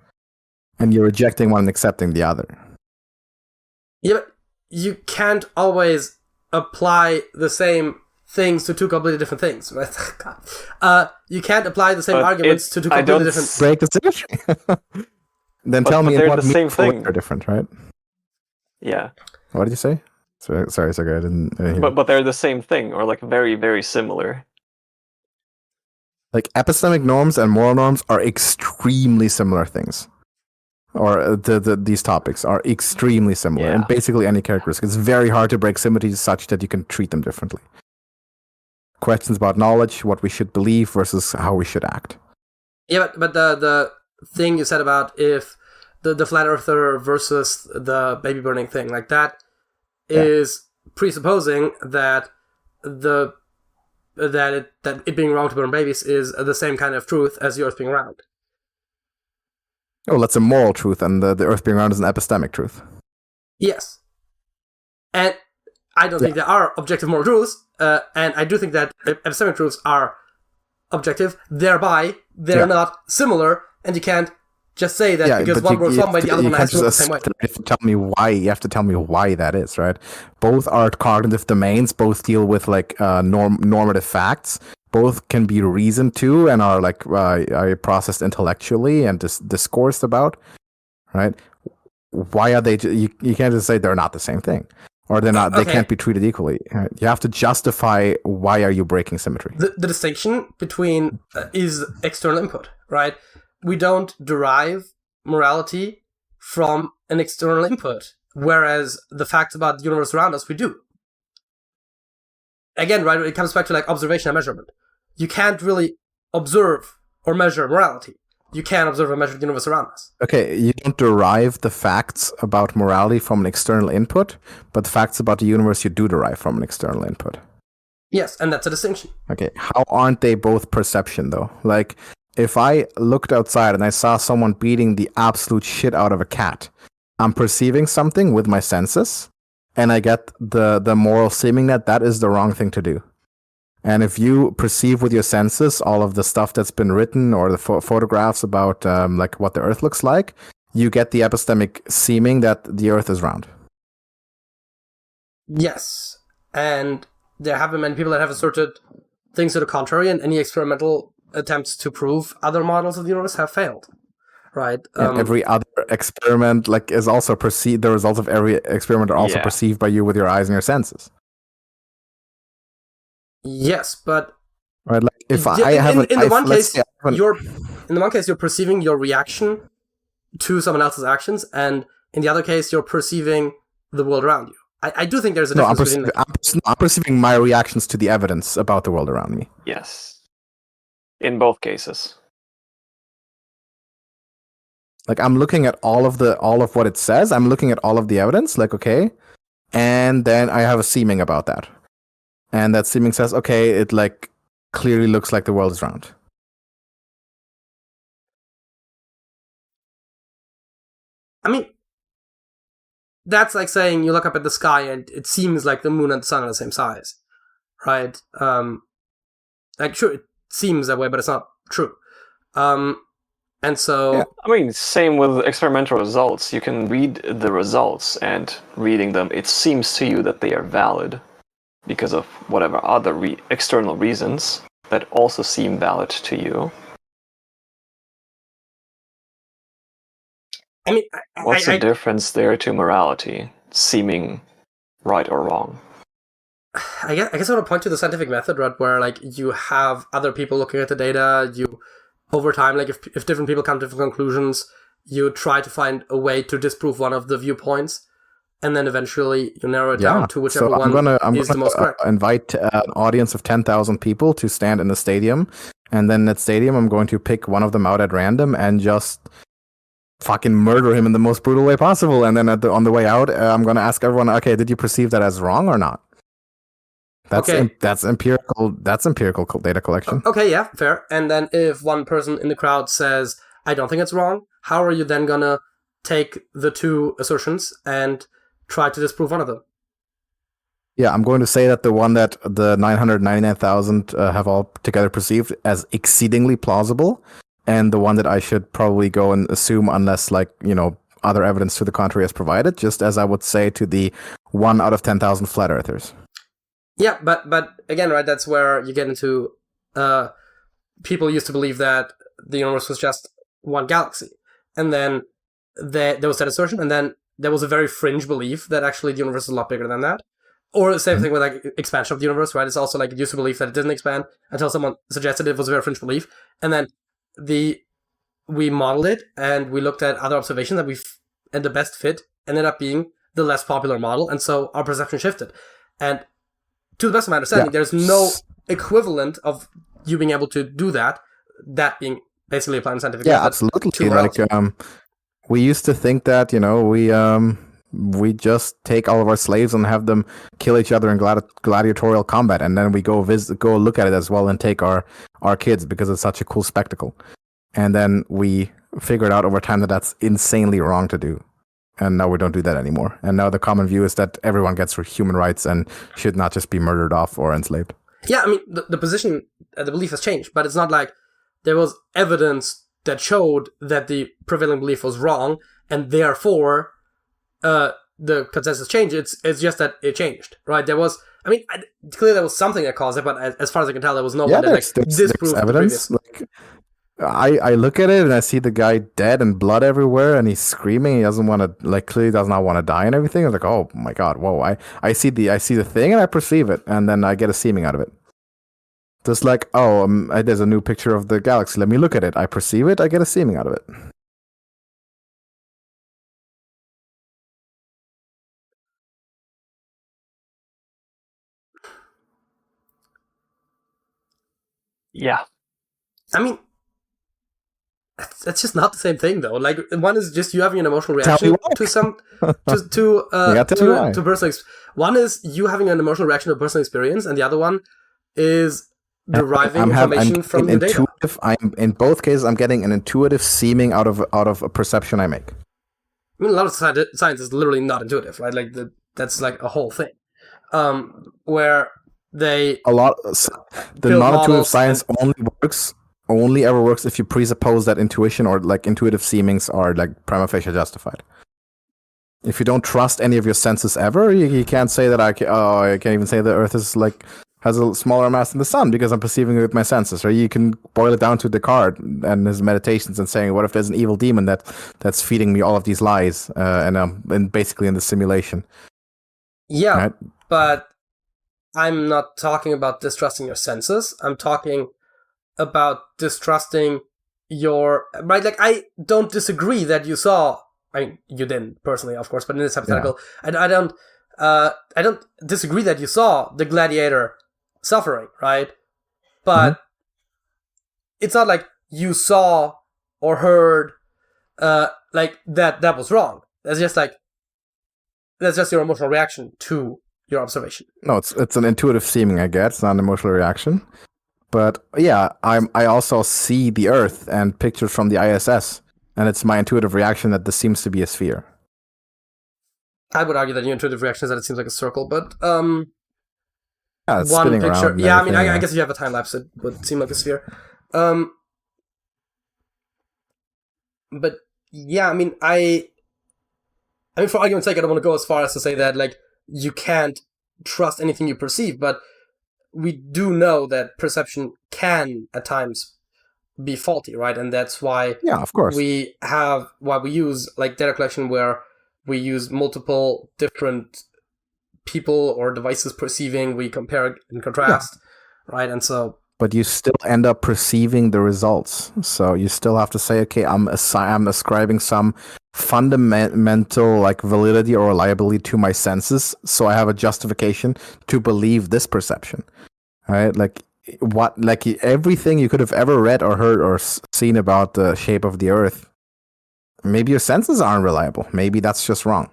and you're rejecting one and accepting the other. Yeah, but you can't always apply the same things to two completely different things, right? You can't apply the same arguments to two completely different. Break the symmetry. Then tell me what they're different, right? Yeah. What did you say? Sorry, Sergej, I didn't hear. But they're the same thing, or like very, very similar. Like, epistemic norms and moral norms are extremely similar things. Or these topics are extremely similar in basically any characteristic. It's very hard to break symmetry such that you can treat them differently. Questions about knowledge, what we should believe versus how we should act. Yeah, but the thing you said about if the flat earther versus the baby burning thing, like that is presupposing that it being wrong to burn babies is the same kind of truth as the Earth being round. Oh, that's a moral truth, and the Earth being round is an epistemic truth. Yes. And I don't think there are objective moral truths, and I do think that epistemic truths are objective, thereby they're not similar, and you can't just say that because one works one way, the other one has to work the same way. You have to tell me why. You have to tell me why that is, right? Both are cognitive domains. Both deal with like normative facts. Both can be reasoned to and are like are processed intellectually and discoursed about, right? Why are they? You can't just say they're not the same thing, or they're not. They can't be treated equally. Right? You have to justify why are you breaking symmetry. The distinction between is external input, right? We don't derive morality from an external input, whereas the facts about the universe around us, we do. Again, right, it comes back to like observation and measurement. You can't really observe or measure morality. You can observe and measure the universe around us. Okay, you don't derive the facts about morality from an external input, but the facts about the universe you do derive from an external input. Yes, and that's a distinction. Okay, how aren't they both perception, though? Like, if I looked outside and I saw someone beating the absolute shit out of a cat, I'm perceiving something with my senses, and I get the moral seeming that is the wrong thing to do. And if you perceive with your senses all of the stuff that's been written or the photographs about like what the Earth looks like, you get the epistemic seeming that the Earth is round. Yes, and there have been many people that have asserted things to the contrary, and any experimental attempts to prove other models of the universe have failed, right? And every other experiment is also perceived. The results of every experiment are also perceived by you with your eyes and your senses. Yes, but right, like if in the one case you're perceiving your reaction to someone else's actions, and in the other case you're perceiving the world around you. I do think there's a difference I'm perceiving my reactions to the evidence about the world around me. Yes. In both cases. Like I'm looking at all of what it says. I'm looking at all of the evidence, like, okay. And then I have a seeming about that. And that seeming says, okay, it like clearly looks like the world is round. I mean, that's like saying you look up at the sky and it seems like the moon and the sun are the same size, right? Like, sure, it seems that way, but it's not true. And so... Yeah. I mean, same with experimental results. You can read the results, and reading them, it seems to you that they are valid because of whatever other external reasons that also seem valid to you. I mean, what's the difference there to morality, seeming right or wrong? I guess I want to point to the scientific method, right, where like you have other people looking at the data. You, over time, like if different people come to different conclusions, you try to find a way to disprove one of the viewpoints, and then eventually you narrow it down to whichever one is the most correct. Invite an audience of 10,000 people to stand in the stadium, and then in that stadium, I'm going to pick one of them out at random and just fucking murder him in the most brutal way possible. And then on the way out, I'm going to ask everyone, okay, did you perceive that as wrong or not? That's empirical data collection. Okay, yeah, fair. And then if one person in the crowd says, I don't think it's wrong, how are you then going to take the two assertions and try to disprove one of them? Yeah, I'm going to say that the one that the 999,000 have all together perceived as exceedingly plausible, and the one that I should probably go and assume unless, like, you know, other evidence to the contrary is provided, just as I would say to the 1 out of 10,000 flat earthers. Yeah, but again, right, that's where you get into people used to believe that the universe was just one galaxy. And then there was that assertion, and then there was a very fringe belief that actually the universe is a lot bigger than that. Or the same thing with like expansion of the universe, right? It's also like it used to believe that it didn't expand until someone suggested it was a very fringe belief. And then we modeled it and we looked at other observations and the best fit ended up being the less popular model. And so our perception shifted. And to the best of my understanding, there's no equivalent of you being able to do that being basically applied in scientific method. Yeah, absolutely. Like, we used to think that we just take all of our slaves and have them kill each other in gladiatorial combat, and then we go look at it as well and take our kids because it's such a cool spectacle. And then we figured out over time that that's insanely wrong to do. And now we don't do that anymore. And now the common view is that everyone gets human rights and should not just be murdered off or enslaved. Yeah, I mean, the position, the belief has changed, but it's not like there was evidence that showed that the prevailing belief was wrong, and therefore the consensus changed. It's just that it changed, right? There was, I mean, clearly there was something that caused it, but as far as I can tell, there was no one that disproved evidence. Like, I look at it and I see the guy dead and blood everywhere, and he's screaming. He doesn't want to, clearly does not want to die and everything. I was like, oh my god, whoa! I see the thing and I perceive it, and then I get a seeming out of it. Just like, there's a new picture of the galaxy. Let me look at it. I perceive it. I get a seeming out of it. Yeah. I mean, that's just not the same thing, though. Like, one is just you having an emotional reaction to some to personal. One is you having an emotional reaction to a personal experience, and the other one is deriving information from the data. I'm in both cases. I'm getting an intuitive seeming out of a perception I make. I mean, a lot of science is literally not intuitive, right? Like that's like a whole thing, where the non-intuitive science only ever works if you presuppose that intuition or like intuitive seemings are like prima facie justified. If you don't trust any of your senses ever, you can't say that I can't even say the Earth is has a smaller mass than the sun because I'm perceiving it with my senses. Or you can boil it down to Descartes and his meditations and saying, what if there's an evil demon that's feeding me all of these lies and basically in the simulation? Yeah, right? But I'm not talking about distrusting your senses. I'm talking about distrusting your, right? Like, I don't disagree that you saw, I mean, you didn't personally, of course, but in this hypothetical, yeah. I don't disagree that you saw the gladiator suffering, right? But it's not like you saw or heard like that was wrong. That's just your emotional reaction to your observation. No, it's an intuitive seeming, I guess. It's not an emotional reaction. But yeah, I also see the Earth and pictures from the ISS, and it's my intuitive reaction that this seems to be a sphere. I would argue that your intuitive reaction is that it seems like a circle, but yeah, it's one spinning picture. Around yeah, I mean, I guess if you have a time lapse, it would seem like a sphere. But yeah, I mean, for argument's sake, I don't want to go as far as to say that like you can't trust anything you perceive, but we do know that perception can at times be faulty, right? And that's why of course. we use like data collection where we use multiple different people or devices perceiving, we compare and contrast, right? And so but you still end up perceiving the results. So you still have to say, okay, I'm ascribing some fundamental like validity or reliability to my senses, so I have a justification to believe this perception. Right? Like everything you could have ever read or heard or seen about the shape of the Earth, maybe your senses aren't reliable. Maybe that's just wrong.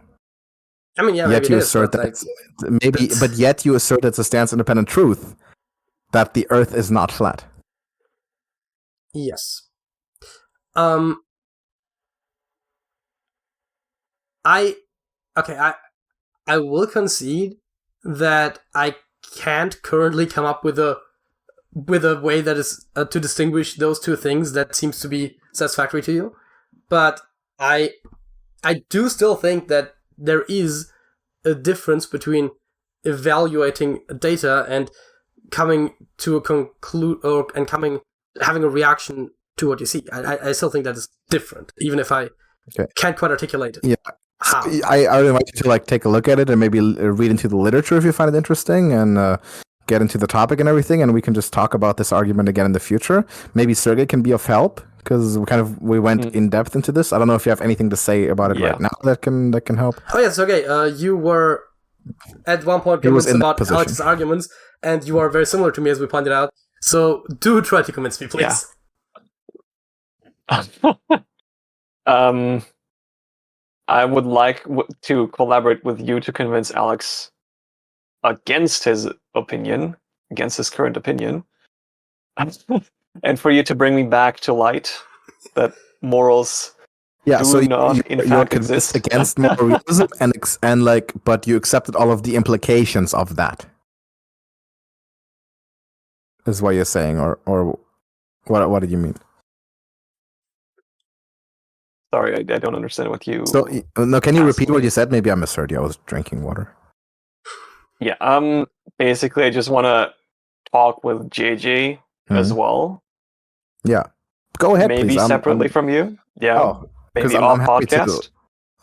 I mean, yeah, yet you assert that but yet you assert it's a stance independent truth that the Earth is not flat. Yes. I will concede that I can't currently come up with a way that is to distinguish those two things that seems to be satisfactory to you, but I do still think that there is a difference between evaluating data and coming to a having a reaction to what you see. I still think that is different, even if I can't quite articulate it. Yeah. How. I would invite you to take a look at it and maybe read into the literature if you find it interesting and get into the topic and everything, and we can just talk about this argument again in the future. Maybe Sergej can be of help because we went in depth into this. I don't know if you have anything to say about it right now that can help. Oh yeah, Sergej, you were at one point convinced about Alex's arguments, and you are very similar to me, as we pointed out. So do try to convince me, please. Yeah. I would like to collaborate with you to convince Alex against his opinion, against his current opinion, and for you to bring me back to light that morals do not in fact exist against moral realism, and like, but you accepted all of the implications of that. Is what you're saying, or what did you mean? Sorry, I don't understand what you. So no, can you repeat what you said? Maybe I misheard you. I was drinking water. Yeah. Basically, I just want to talk with JJ as well. Yeah. Go ahead, maybe please. Separately from you. Yeah. Maybe I'm off happy podcast.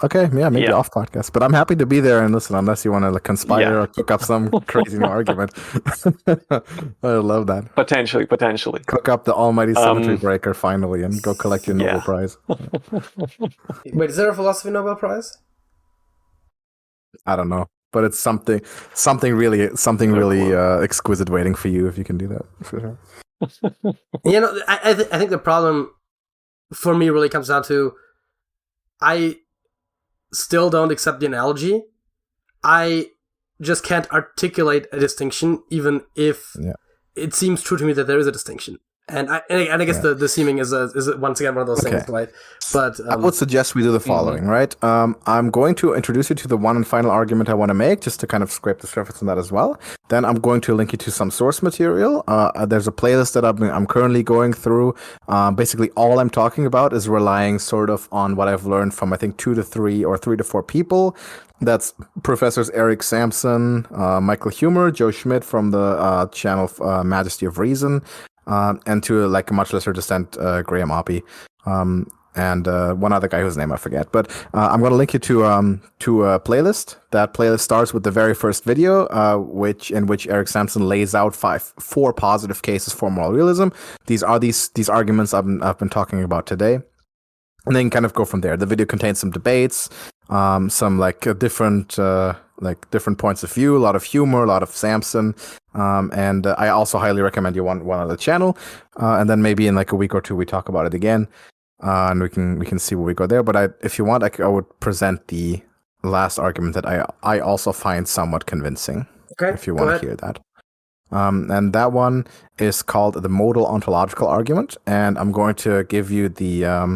Okay, yeah, maybe off podcast. But I'm happy to be there and listen, unless you want to conspire or cook up some crazy new argument. I love that. Potentially. Cook up the almighty symmetry breaker finally and go collect your Nobel Prize. Wait, is there a philosophy Nobel Prize? I don't know, but it's something really exquisite waiting for you if you can do that. For sure. I think the problem for me really comes down to I still don't accept the analogy. I just can't articulate a distinction, even if it seems true to me that there is a distinction. And I guess the seeming is once again one of those things, right? But I would suggest we do the following, right? I'm going to introduce you to the one and final argument I want to make, just to kind of scrape the surface on that as well. Then I'm going to link you to some source material. There's a playlist that I'm currently going through. Basically, all I'm talking about is relying sort of on what I've learned from, I think, 2 to 3 or 3 to 4 people. That's Professors Eric Sampson, Michael Humer, Joe Schmidt from the channel Majesty of Reason, and to a much lesser extent, Graham Oppie, and one other guy whose name I forget. But I'm going to link you to a playlist. That playlist starts with the very first video, in which Eric Sampson lays out 4 positive cases for moral realism. These are these arguments I've been talking about today. And then kind of go from there. The video contains some debates, some different points of view, a lot of humor, a lot of Samson, and I also highly recommend you one other channel. And then maybe in a week or 2 we talk about it again, and we can see where we go there. But if you want, I would present the last argument that I also find somewhat convincing. Okay, if you want to hear that. And that one is called the modal ontological argument, and I'm going to give you the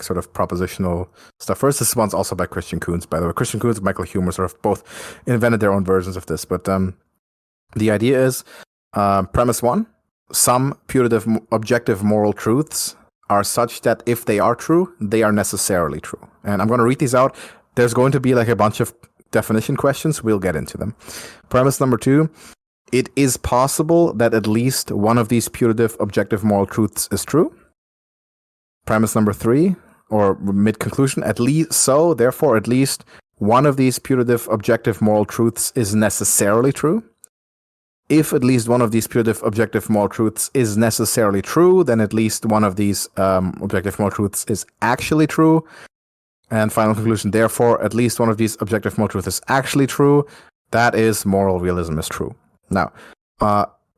sort of propositional stuff first. This one's also by Christian Kuhns, by the way. Christian Kuhns and Michael Humer sort of both invented their own versions of this. But the idea is, premise 1, some putative objective moral truths are such that if they are true, they are necessarily true. And I'm going to read these out. There's going to be a bunch of definition questions. We'll get into them. Premise number 2, it is possible that at least one of these putative objective moral truths is true. Premise number 3, or mid-conclusion, therefore at least one of these putative objective moral truths is necessarily true. If at least one of these putative objective moral truths is necessarily true, then at least one of these objective moral truths is actually true. And final conclusion, therefore, at least one of these objective moral truths is actually true. That is, moral realism is true. Now,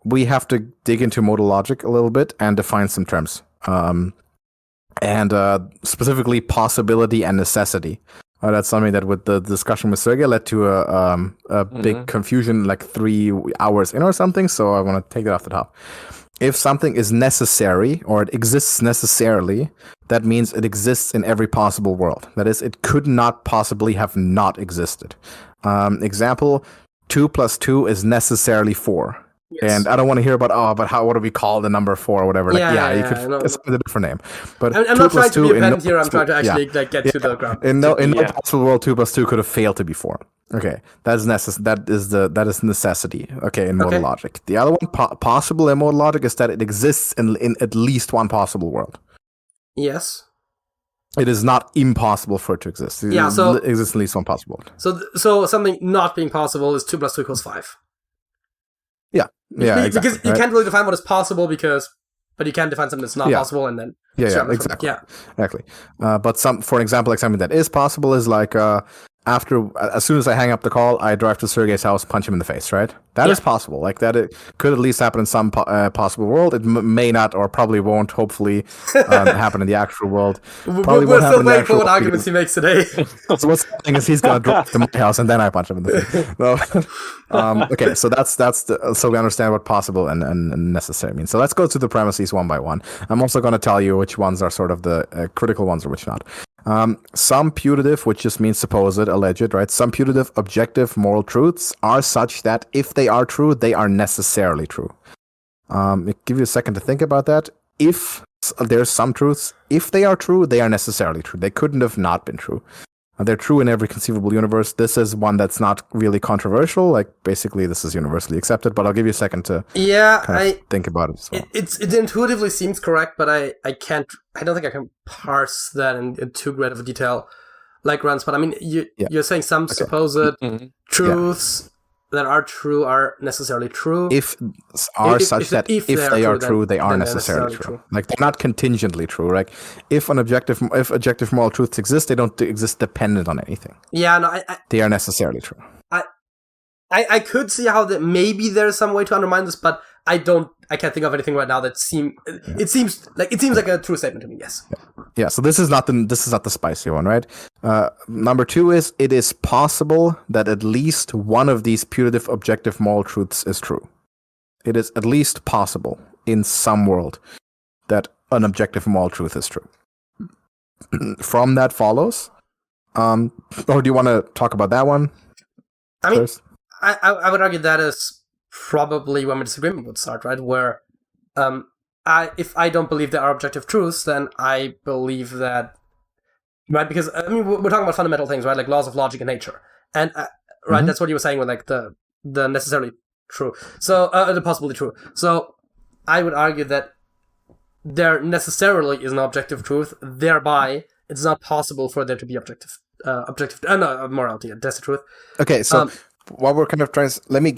we have to dig into modal logic a little bit and define some terms. And specifically possibility and necessity. That's something that with the discussion with Sergej led to a big confusion 3 hours in or something, so I want to take that off the top. If something is necessary, or it exists necessarily, that means it exists in every possible world. That is, it could not possibly have not existed. Example, 2 plus 2 is necessarily 4. Yes. And I don't want to hear about what do we call the number 4 or whatever. It's a different name. But I'm not trying to be a pedant here. I'm trying to actually get to the ground. In no possible world, 2 plus 2 could have failed to be 4. Okay, that is necessity. Okay, in modal logic. The other one, possible in modal logic, is that it exists in at least one possible world. Yes. It is not impossible for it to exist. It exists in at least one possible world. So something not being possible is 2 plus 2 equals 5. Yeah, exactly. Because you can't really define what is possible but you can define something that's not possible, and then exactly. But for example, something that is possible is as soon as I hang up the call, I drive to Sergej's house, punch him in the face, right? That is possible. Like that, it could at least happen in some possible world. It may not, or probably won't. Hopefully, happen in the actual world. Probably We're still waiting for what arguments he makes today. So what's happening is he's gonna drive to my house and then I punch him in the face. No. Okay, so so we understand what possible and necessary means. So let's go to the premises one by one. I'm also going to tell you which ones are sort of the critical ones or which not. Some putative, which just means supposed, alleged, right? Some putative objective moral truths are such that if they are true, they are necessarily true. I'll give you a second to think about that. If there's some truths, if they are true, they are necessarily true. They couldn't have not been true. They're true in every conceivable universe. This is one that's not really controversial. Like, basically, this is universally accepted, but I'll give you a second to think about it. So. It intuitively seems correct, but I don't think I can parse that in too great of a detail like Rans. But I mean, you're saying some supposed truths that are true are necessarily true. If they are true, they are necessarily true. Like, they're not contingently true. Like, if objective moral truths exist, they don't exist dependent on anything. Yeah, no, they are necessarily true. I could see how maybe there's some way to undermine this, but I can't think of anything right now that it seems like a true statement to me. Yes. Yeah. So this is not the spicy one, right? Number 2 is it is possible that at least one of these putative objective moral truths is true. It is at least possible in some world that an objective moral truth is true. From that follows, or do you want to talk about that one? I mean, I would argue that is probably when my disagreement would start, right? Where if I don't believe there are objective truths, then I believe that, right? Because, I mean, we're talking about fundamental things, right? Like laws of logic and nature. And, right, that's what you were saying with, like, the necessarily true. So, the possibly true. So, I would argue that there necessarily is an objective truth, thereby it's not possible for there to be objective morality, and that's the truth. Okay, so what we're kind of trying to... Let me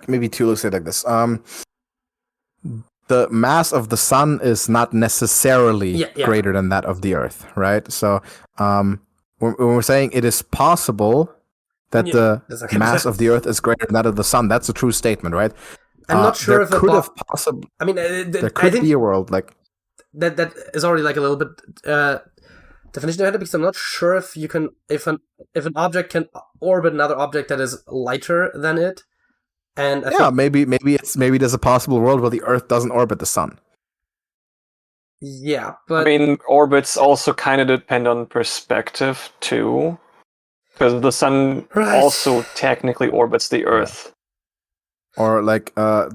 maybe to say it like this. The mass of the sun is not necessarily greater than that of the Earth, right? So when we're saying it is possible that the mass of the Earth is greater than that of the sun, that's a true statement, right? I'm not sure if could have possibly... I mean, there could be a world like... That is already like a little bit definition ahead, because I'm not sure if you can... If an object can orbit another object that is lighter than it. And maybe there's a possible world where the Earth doesn't orbit the sun. Yeah, but I mean, orbits also kind of depend on perspective too, because the sun also technically orbits the Earth. Or like another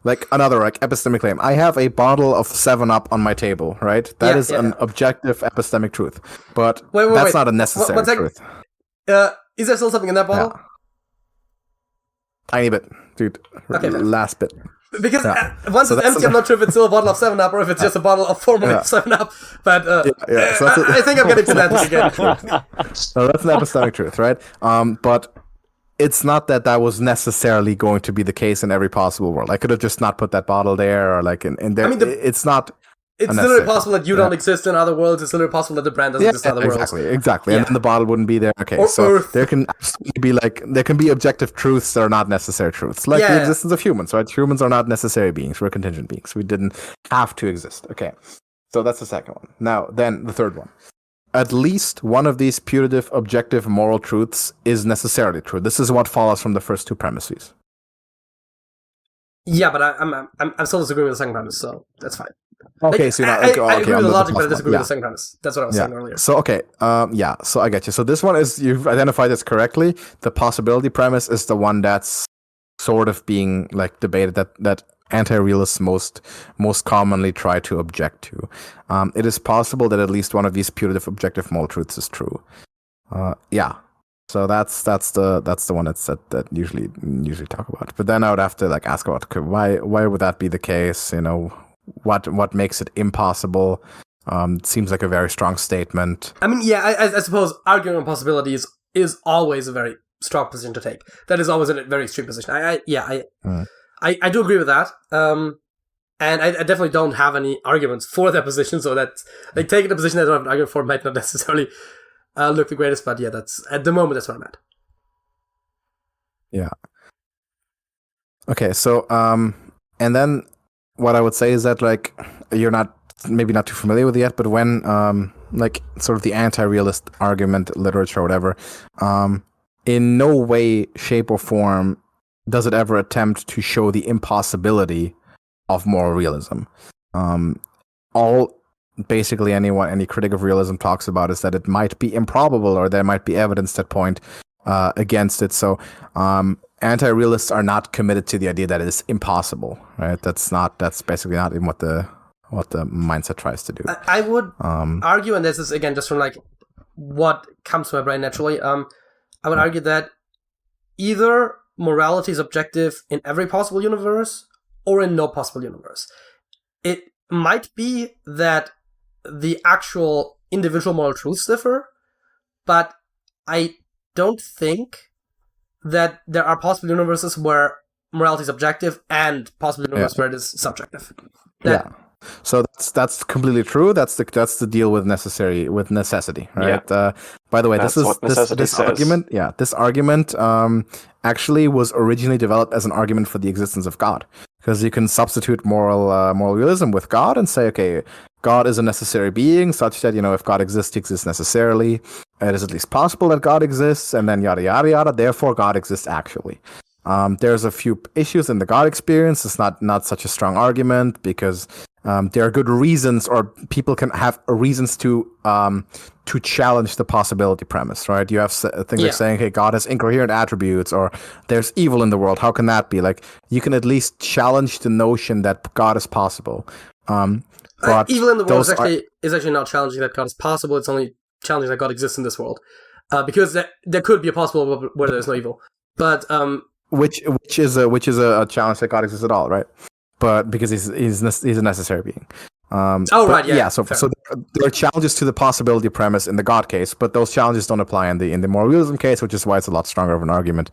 epistemic claim. I have a bottle of 7-Up on my table, right? That is an objective epistemic truth, but that's not a necessary truth. Is there still something in that bottle? Yeah. Tiny bit, dude. Okay, last bit. Because once it's empty, I'm not sure if it's still a bottle of 7-Up or if it's just a bottle of formulated 7-Up. But so I think I'm getting to that again. So that's an epistemic truth, right? But it's not that was necessarily going to be the case in every possible world. I could have just not put that bottle there, or like in there. I mean, it's not. It's literally possible that you don't exist in other worlds. It's literally possible that the brand doesn't exist in other worlds. Exactly. Yeah. And then the bottle wouldn't be there. Okay, so there can be objective truths that are not necessary truths, like the existence of humans. Right? Humans are not necessary beings. We're contingent beings. We didn't have to exist. Okay, so that's the second one. Now, then the third one. At least one of these putative objective moral truths is necessarily true. This is what follows from the first two premises. Yeah, but I'm still disagreeing with the second premise, so that's fine. Okay, so you're not... I agree with the logic, but I disagree with the second premise. That's what I was saying earlier. So, okay, so I get you. So this one is, you've identified this correctly. The possibility premise is the one that's sort of being like debated, that anti-realists most commonly try to object to. It is possible that at least one of these putative objective moral truths is true. So that's the one that usually talk about. But then I would have to like ask about why would that be the case? You know, what makes it impossible? It seems like a very strong statement. I mean, yeah, I suppose arguing on possibilities is always a very strong position to take. That is always a very extreme position. I do agree with that. And I definitely don't have any arguments for that position. So that like taking a position that I don't have an argument for might not necessarily look the greatest. But yeah, that's at the moment that's what I'm at. Yeah. Okay, so and then what I would say is that like you're maybe not too familiar with it yet, but when like sort of the anti-realist argument literature or whatever, in no way, shape, or form does it ever attempt to show the impossibility of moral realism. All basically any critic of realism talks about is that it might be improbable or there might be evidence that point against it. So anti-realists are not committed to the idea that it is impossible, right? That's basically not even what the mindset tries to do. I would argue, and this is again just from like what comes to my brain naturally. I would argue that either morality is objective in every possible universe or in no possible universe. It might be that the actual individual moral truths differ, but I don't think that there are possible universes where morality is objective and possible universes where it is subjective. So that's completely true. That's the deal with necessity, right? Yeah. By the way, that's this argument. Yeah, this argument actually was originally developed as an argument for the existence of God, because you can substitute moral realism with God and say, okay, God is a necessary being, such that if God exists, he exists necessarily. It is at least possible that God exists, and then yada yada yada. Therefore, God exists actually. There's a few issues in the God experience. It's not such a strong argument because there are good reasons, or people can have reasons to challenge the possibility premise, right? You have things like saying, hey, God has incoherent attributes, or there's evil in the world. How can that be? Like, you can at least challenge the notion that God is possible. But evil in the world is actually not challenging that God is possible. It's only challenging that God exists in this world, because there could be a possible world where there's no evil. But which is a challenge that God exists at all, right? But because he's a necessary being. So there are challenges to the possibility premise in the God case, but those challenges don't apply in the moral realism case, which is why it's a lot stronger of an argument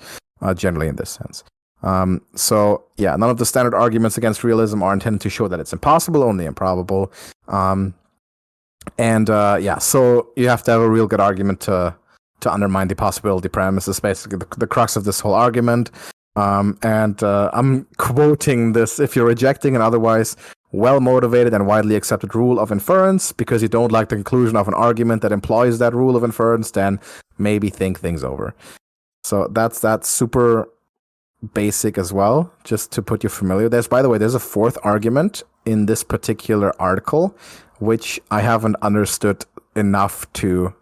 generally in this sense. None of the standard arguments against realism are intended to show that it's impossible, only improbable. So you have to have a real good argument to undermine the possibility premise. Is basically the crux of this whole argument. I'm quoting this: if you're rejecting an otherwise well-motivated and widely accepted rule of inference because you don't like the conclusion of an argument that employs that rule of inference, then maybe think things over. So that's super basic as well, just to put you familiar. By the way, there's a fourth argument in this particular article, which I haven't understood enough to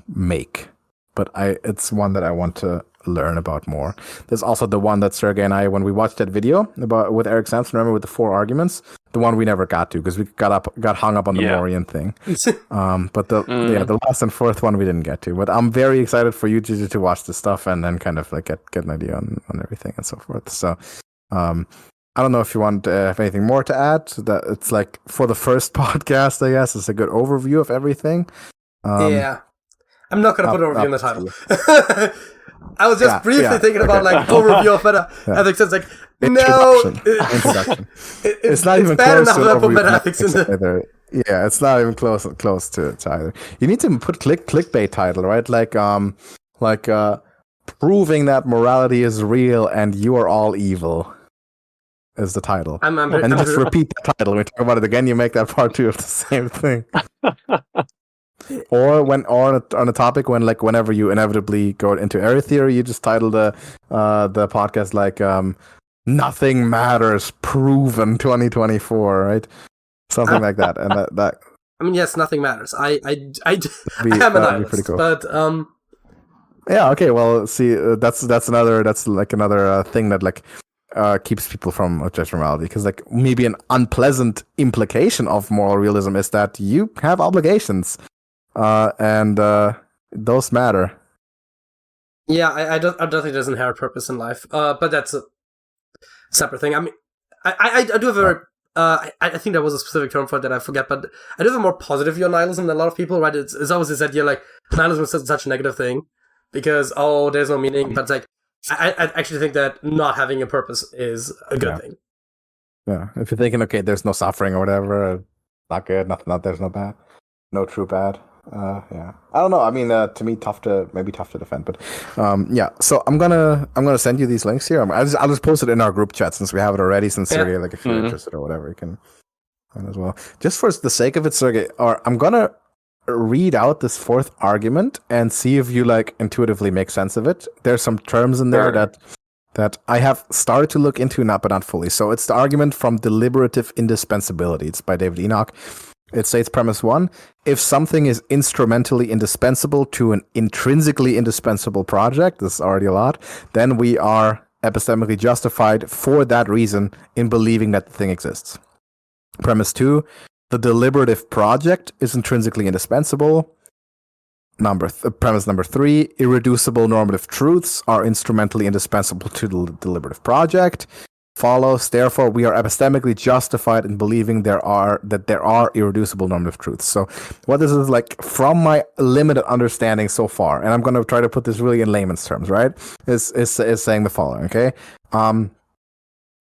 make, but it's one that I want to learn about more. There's also the one that Sergej and I, when we watched that video with Eric Sampson, remember, with the 4 arguments, the one we never got to because we got hung up on the Morian thing. But the last and fourth one we didn't get to. But I'm very excited for you to watch this stuff and then kind of like get an idea on everything and so forth. So I don't know if you want to have anything more to add. That it's like, for the first podcast, I guess it's a good overview of everything. I'm not going to put overview in the title. I was just briefly thinking about like overview of meta ethics. It's like introduction. It's not even bad close enough to meta ethics in there. Either. Yeah, it's not even close to either. You need to put clickbait title, right? Like proving that morality is real and you are all evil is the title. Just repeat the title. When we talk about it again, you make that part 2 of the same thing. Or on a topic whenever you inevitably go into error theory, you just title the podcast like "Nothing Matters Proven 2024," right? Something like that, and that. I mean, yes, nothing matters. I am a nihilist, pretty cool. But yeah, okay. Well, see, that's another thing that keeps people from objective morality, because like maybe an unpleasant implication of moral realism is that you have obligations. And those matter. Yeah, I don't think there's an inherent purpose in life. But that's a separate thing. I mean, I do have a I think there was a specific term for it that I forget, but I do have a more positive view on nihilism than a lot of people, right? It's always this idea like nihilism is such a negative thing because there's no meaning. But it's like I actually think that not having a purpose is a good thing. Yeah, if you're thinking, okay, there's no suffering or whatever, not good, there's no bad, no true bad. Yeah, I don't know. I mean, to me, tough to defend, but yeah. So I'm gonna send you these links here. I'll just post it in our group chat since we have it already. Since Sergey, like, if you're interested or whatever, you can find as well. Just for the sake of it, Sergey, or I'm gonna read out this fourth argument and see if you like intuitively make sense of it. There's some terms in there that I have started to look into, but not fully. So it's the argument from deliberative indispensability. It's by David Enoch. It states premise 1, if something is instrumentally indispensable to an intrinsically indispensable project, this is already a lot, then we are epistemically justified for that reason in believing that the thing exists. Premise 2, the deliberative project is intrinsically indispensable. Premise number 3, irreducible normative truths are instrumentally indispensable to the deliberative project. Follows, therefore, we are epistemically justified in believing there are irreducible normative truths. So what this is like, from my limited understanding so far, and I'm going to try to put this really in layman's terms, right, is saying the following, okay?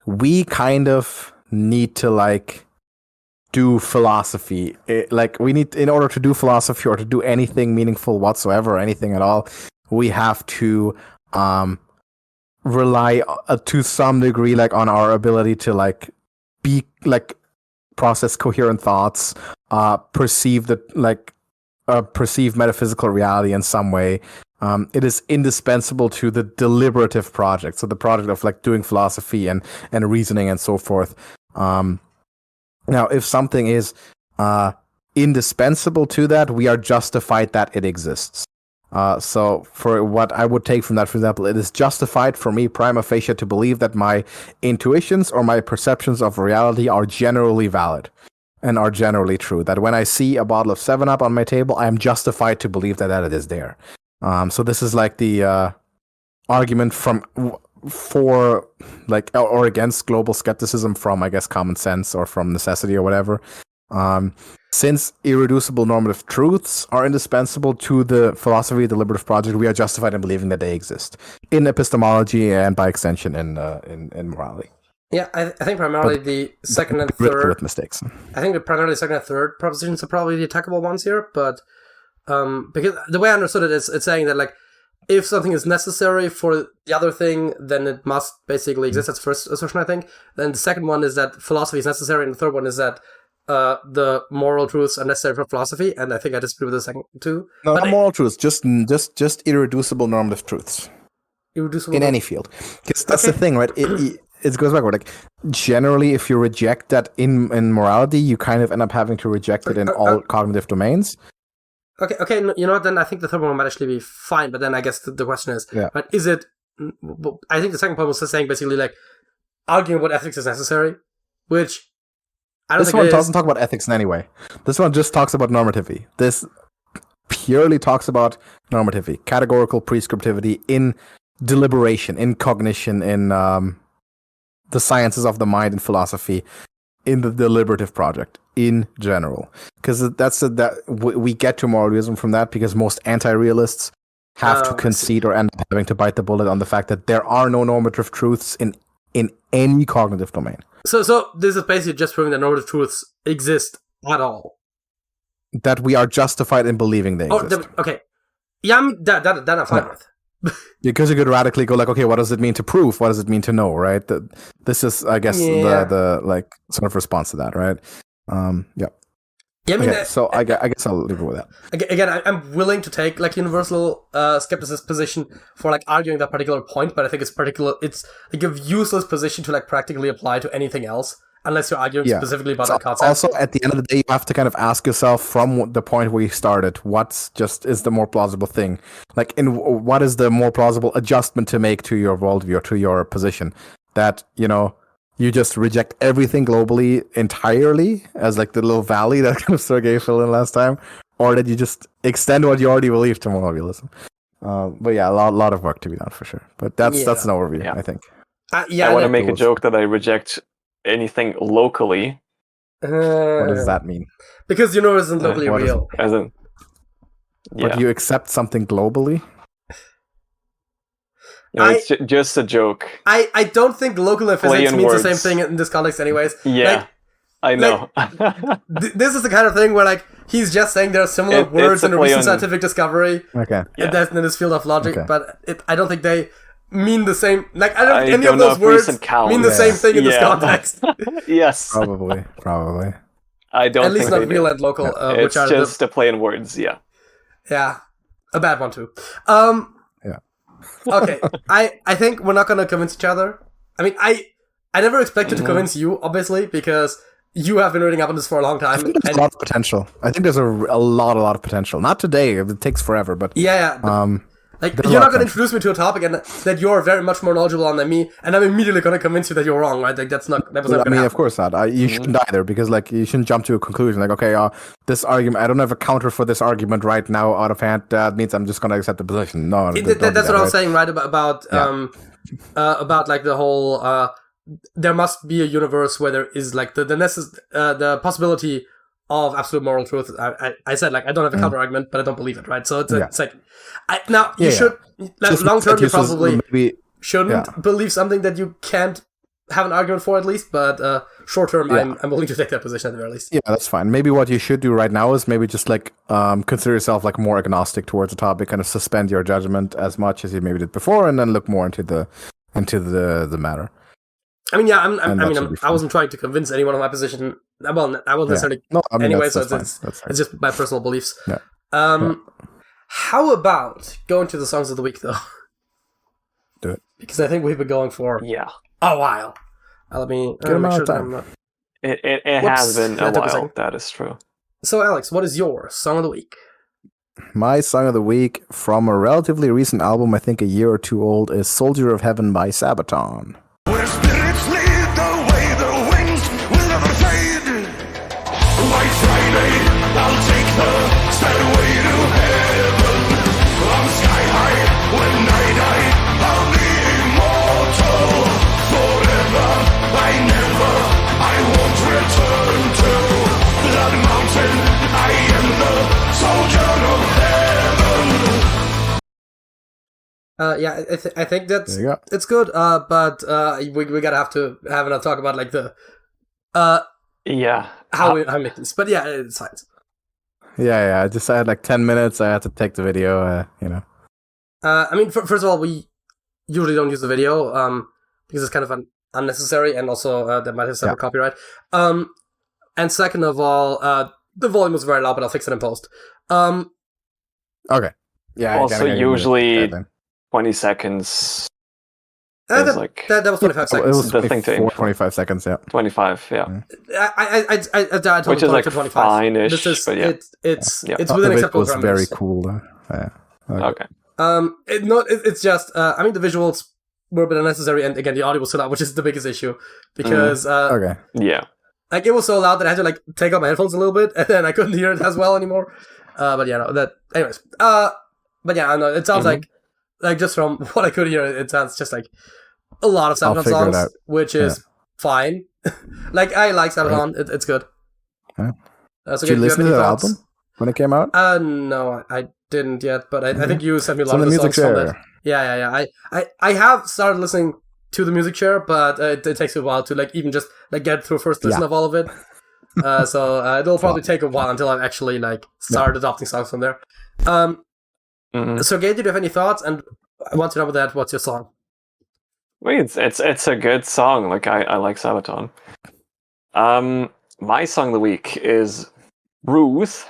We kind of need to, like, do philosophy. We need, in order to do philosophy or to do anything meaningful whatsoever, or anything at all, we have to rely to some degree, like, on our ability to, like, be, like, process coherent thoughts, perceive metaphysical reality in some way. It is indispensable to the deliberative project, so the project of, like, doing philosophy and reasoning and so forth. Now, if something is indispensable to that, we are justified that it exists. So for what I would take from that, for example, it is justified for me prima facie to believe that my intuitions or my perceptions of reality are generally valid and are generally true. That when I see a bottle of 7-Up on my table, I am justified to believe that it is there. So this is like the argument for, like, or against global skepticism from, I guess, common sense or from necessity or whatever. Since irreducible normative truths are indispensable to the philosophy deliberative project, we are justified in believing that they exist in epistemology and, by extension, in morality. Yeah, I think primarily the second and third with mistakes. I think the primarily second and third propositions are probably the attackable ones here, but because the way I understood it is, it's saying that, like, if something is necessary for the other thing, then it must basically exist. That's the first assertion, I think. Then the second one is that philosophy is necessary, and the third one is that the moral truths are necessary for philosophy, and I think I disagree with the second two. No, not moral truths, just irreducible normative truths. Irreducible in any field, because that's the thing, right? It goes backward. Like, generally, if you reject that in morality, you kind of end up having to reject it in all cognitive domains. Okay, you know what? Then I think the third one might actually be fine. But then I guess the question is, but is it? I think the second point was just saying basically, like, arguing what ethics is necessary, which I don't think this one doesn't talk about ethics in any way. This one just talks about normativity. This purely talks about normativity, categorical prescriptivity in deliberation, in cognition, in the sciences of the mind and philosophy, in the deliberative project in general. Because we get to moralism from that, because most anti-realists have to concede or end up having to bite the bullet on the fact that there are no normative truths in any cognitive domain. So this is basically just proving that normative truths exist at all. That we are justified in believing they exist. Okay. Yeah, that I'm fine with. Because you could radically go, like, okay, what does it mean to prove? What does it mean to know, right? This is, I guess, the like sort of response to that, right? Yeah. Yeah, I mean, so I guess I'll leave it with that. Again, I'm willing to take, like, universal skepticist position for, like, arguing that particular point, but I think it's like a useless position to, like, practically apply to anything else, unless you're arguing specifically about that concept. Also, at the end of the day, you have to kind of ask yourself, from the point where you started, what's just is the more plausible thing? Like, what is the more plausible adjustment to make to your worldview or to your position? That, you know, you just reject everything globally entirely, as like the little valley that kind of Sergej filled in last time, or that you just extend what you already believe to moral realism. But yeah, a lot of work to be done for sure. But that's an overview, I think. I want to make a joke that I reject anything locally. What does that mean? Because universe isn't locally real. But you accept something globally? You know, it's just a joke. I don't think local and physics means the same thing in this context anyways. Yeah. I know. This is the kind of thing where like he's just saying there are similar words in a recent scientific discovery. Okay. And that's in this field of logic, Okay. but I don't think they mean the same. Like I don't think any don't of know those if words recent count. mean the same thing in this context. Yes. Probably. I don't At least think not real and local, it's which are just a play in words, yeah. Yeah, a bad one too. Yeah. Okay, I think we're not gonna convince each other. I mean, I never expected to convince you, obviously, because you have been reading up on this for a long time. I think there's a lot of potential. I think there's a lot of potential. Not today. It takes forever, but yeah. Like you're not gonna introduce me to a topic and that you're very much more knowledgeable on than me, and I'm immediately gonna convince you that you're wrong, right? Like that was never gonna happen. Of course not. You shouldn't either, because like you shouldn't jump to a conclusion like, okay, this argument, I don't have a counter for this argument right now out of hand. That means I'm just gonna accept the position. No, that's what I was saying, right? About like the whole. There must be a universe where there is like the possibility of absolute moral truth. I said like I don't have a counter argument, but I don't believe it, right? So it's like you should long term you probably shouldn't believe something that you can't have an argument for at least, but short term I'm willing to take that position at the very least. Yeah, that's fine. Maybe what you should do right now is maybe just like consider yourself like more agnostic towards the topic, kind of suspend your judgment as much as you maybe did before, and then look more into the matter. I mean, I wasn't trying to convince anyone of my position. Well, I wasn't necessarily. No, I mean, anyway, that's it's just my personal beliefs. Yeah. How about going to the songs of the week, though? Do it. Because I think we've been going for a while. Let me make sure that I'm not... It has been a while, that is true. So, Alex, what is your song of the week? My song of the week from a relatively recent album, I think a year or two old, is Soldier of Heaven by Sabaton. Where spirits lead the way, the wings will never fade. White Friday, I'll take the stairway to heaven. I'm sky high when I die, I'll be immortal. Forever, I won't return to that mountain. I am the soldier of heaven. I think that's it's good. But we gotta have another talk about like the how we make this. But yeah, it's fine. Yeah. I had like 10 minutes. I had to take the video. I mean, first of all, we usually don't use the video because it's kind of unnecessary, and also that might have separate copyright. And second of all, the volume was very loud, but I'll fix it in post. Okay. Yeah. Also, usually 20 seconds. That was 25 seconds. It was the thing to aim for. 25 seconds. Yeah. 25. Yeah. I told which is like 25. fine-ish, but yeah. It's within acceptable parameters. It was very cool. Yeah. Okay. It's just I mean the visuals were a bit unnecessary, and again the audio was so loud, which is the biggest issue because like it was so loud that I had to like take out my headphones a little bit, and then I couldn't hear it as well anymore. But yeah, no, that anyways. But yeah, I know it sounds like just from what I could hear, it sounds just like a lot of Sabaton songs, which is fine. Like I like Sabaton, it's good. Yeah. Did you listen to the album when it came out? No, I didn't yet, but I think you sent me a lot of the songs from that. Yeah. I have started listening to the music share, but it takes a while to like even just like get through a first listen of all of it. So it'll probably take a while until I've actually like started adopting songs from there. Sergej, did you have any thoughts? And once you're done with that, what's your song? Wait, it's a good song. Like I like Sabaton. My song of the week is Ruth,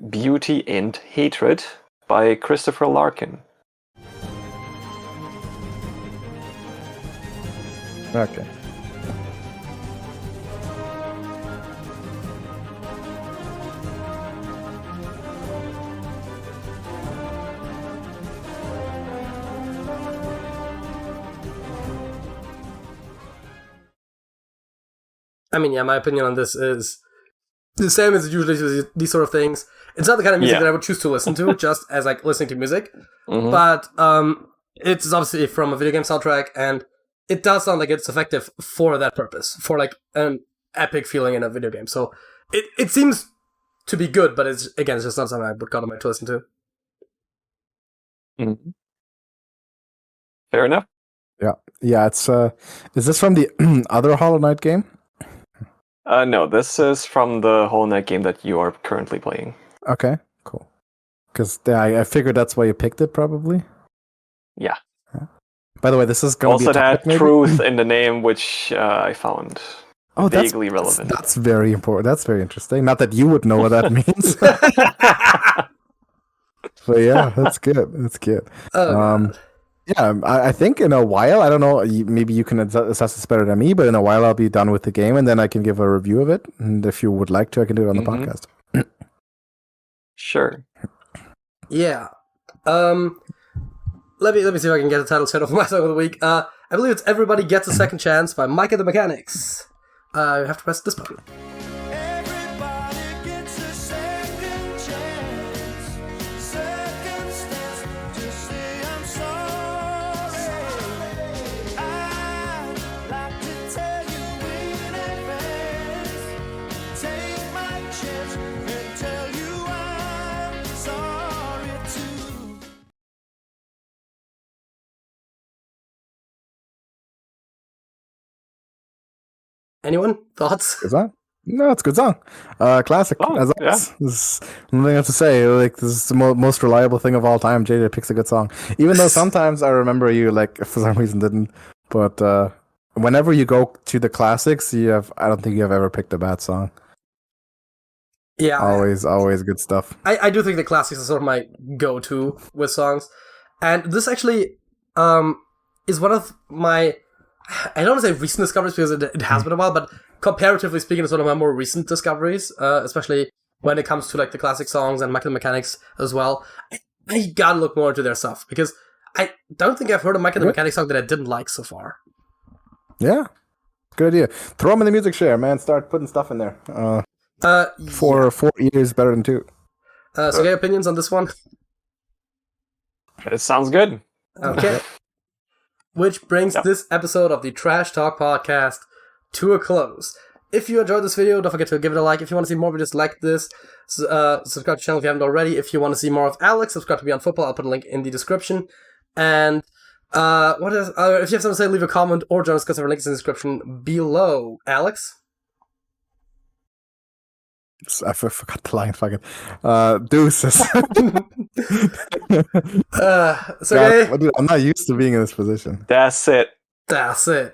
Beauty and Hatred by Christopher Larkin. Okay. I mean, yeah, my opinion on this is the same as it usually is these sort of things. It's not the kind of music that I would choose to listen to, just as like listening to music. But it's obviously from a video game soundtrack, and it does sound like it's effective for that purpose, for like an epic feeling in a video game. So it seems to be good, but it's just not something I would go to my to listen to. Mm-hmm. Fair enough. Yeah. It's is this from the other Hollow Knight game? No, this is from the Hollow Knight game that you are currently playing. Okay, cool. Because I figured that's why you picked it, probably. Yeah. By the way, this is going to be Also, a it topic, had maybe? truth in the name, which I found vaguely relevant. That's very important. That's very interesting. Not that you would know what that means. But yeah, that's good. That's good. God. Yeah, I think in a while, I don't know, maybe you can assess this better than me, but in a while I'll be done with the game and then I can give a review of it. And if you would like to, I can do it on the podcast. Sure. Yeah. Let me see if I can get a title set of my song of the week. I believe it's "Everybody Gets a Second Chance" by Mike and the Mechanics. You have to press this button. Everybody gets a second chance, second chance to say I'm sorry. I'd like to tell you in advance, take my chance and tell you I'm sorry too. Anyone? Thoughts? Good song? No, it's a good song. Classic. Oh, as yeah. always. There's nothing else to say. Like, this is the most reliable thing of all time. JJ picks a good song. Even though sometimes I remember you, like, for some reason didn't. But whenever you go to the classics, I don't think you have ever picked a bad song. Yeah. Always good stuff. I do think the classics are sort of my go-to with songs. And this actually is one of my... I don't want to say recent discoveries because it has been a while, but comparatively speaking, it's one of my more recent discoveries, especially when it comes to like the classic songs and Mike and the Mechanics as well. I gotta look more into their stuff because I don't think I've heard a Mike and the Mechanics song that I didn't like so far. Yeah. Good idea. Throw them in the music share, man. Start putting stuff in there. 4 years better than 2. So get opinions on this one? It sounds good. Okay. Which brings this episode of the Trash Talk Podcast to a close. If you enjoyed this video, don't forget to give it a like. If you want to see more videos like this, subscribe to the channel if you haven't already. If you want to see more of Alex, subscribe to Beyond Football. I'll put a link in the description. And if you have something to say, leave a comment or join us because our link is in the description below. Alex? I forgot the line. Fucking deuces. Sergej? God, I'm not used to being in this position. That's it. That's it.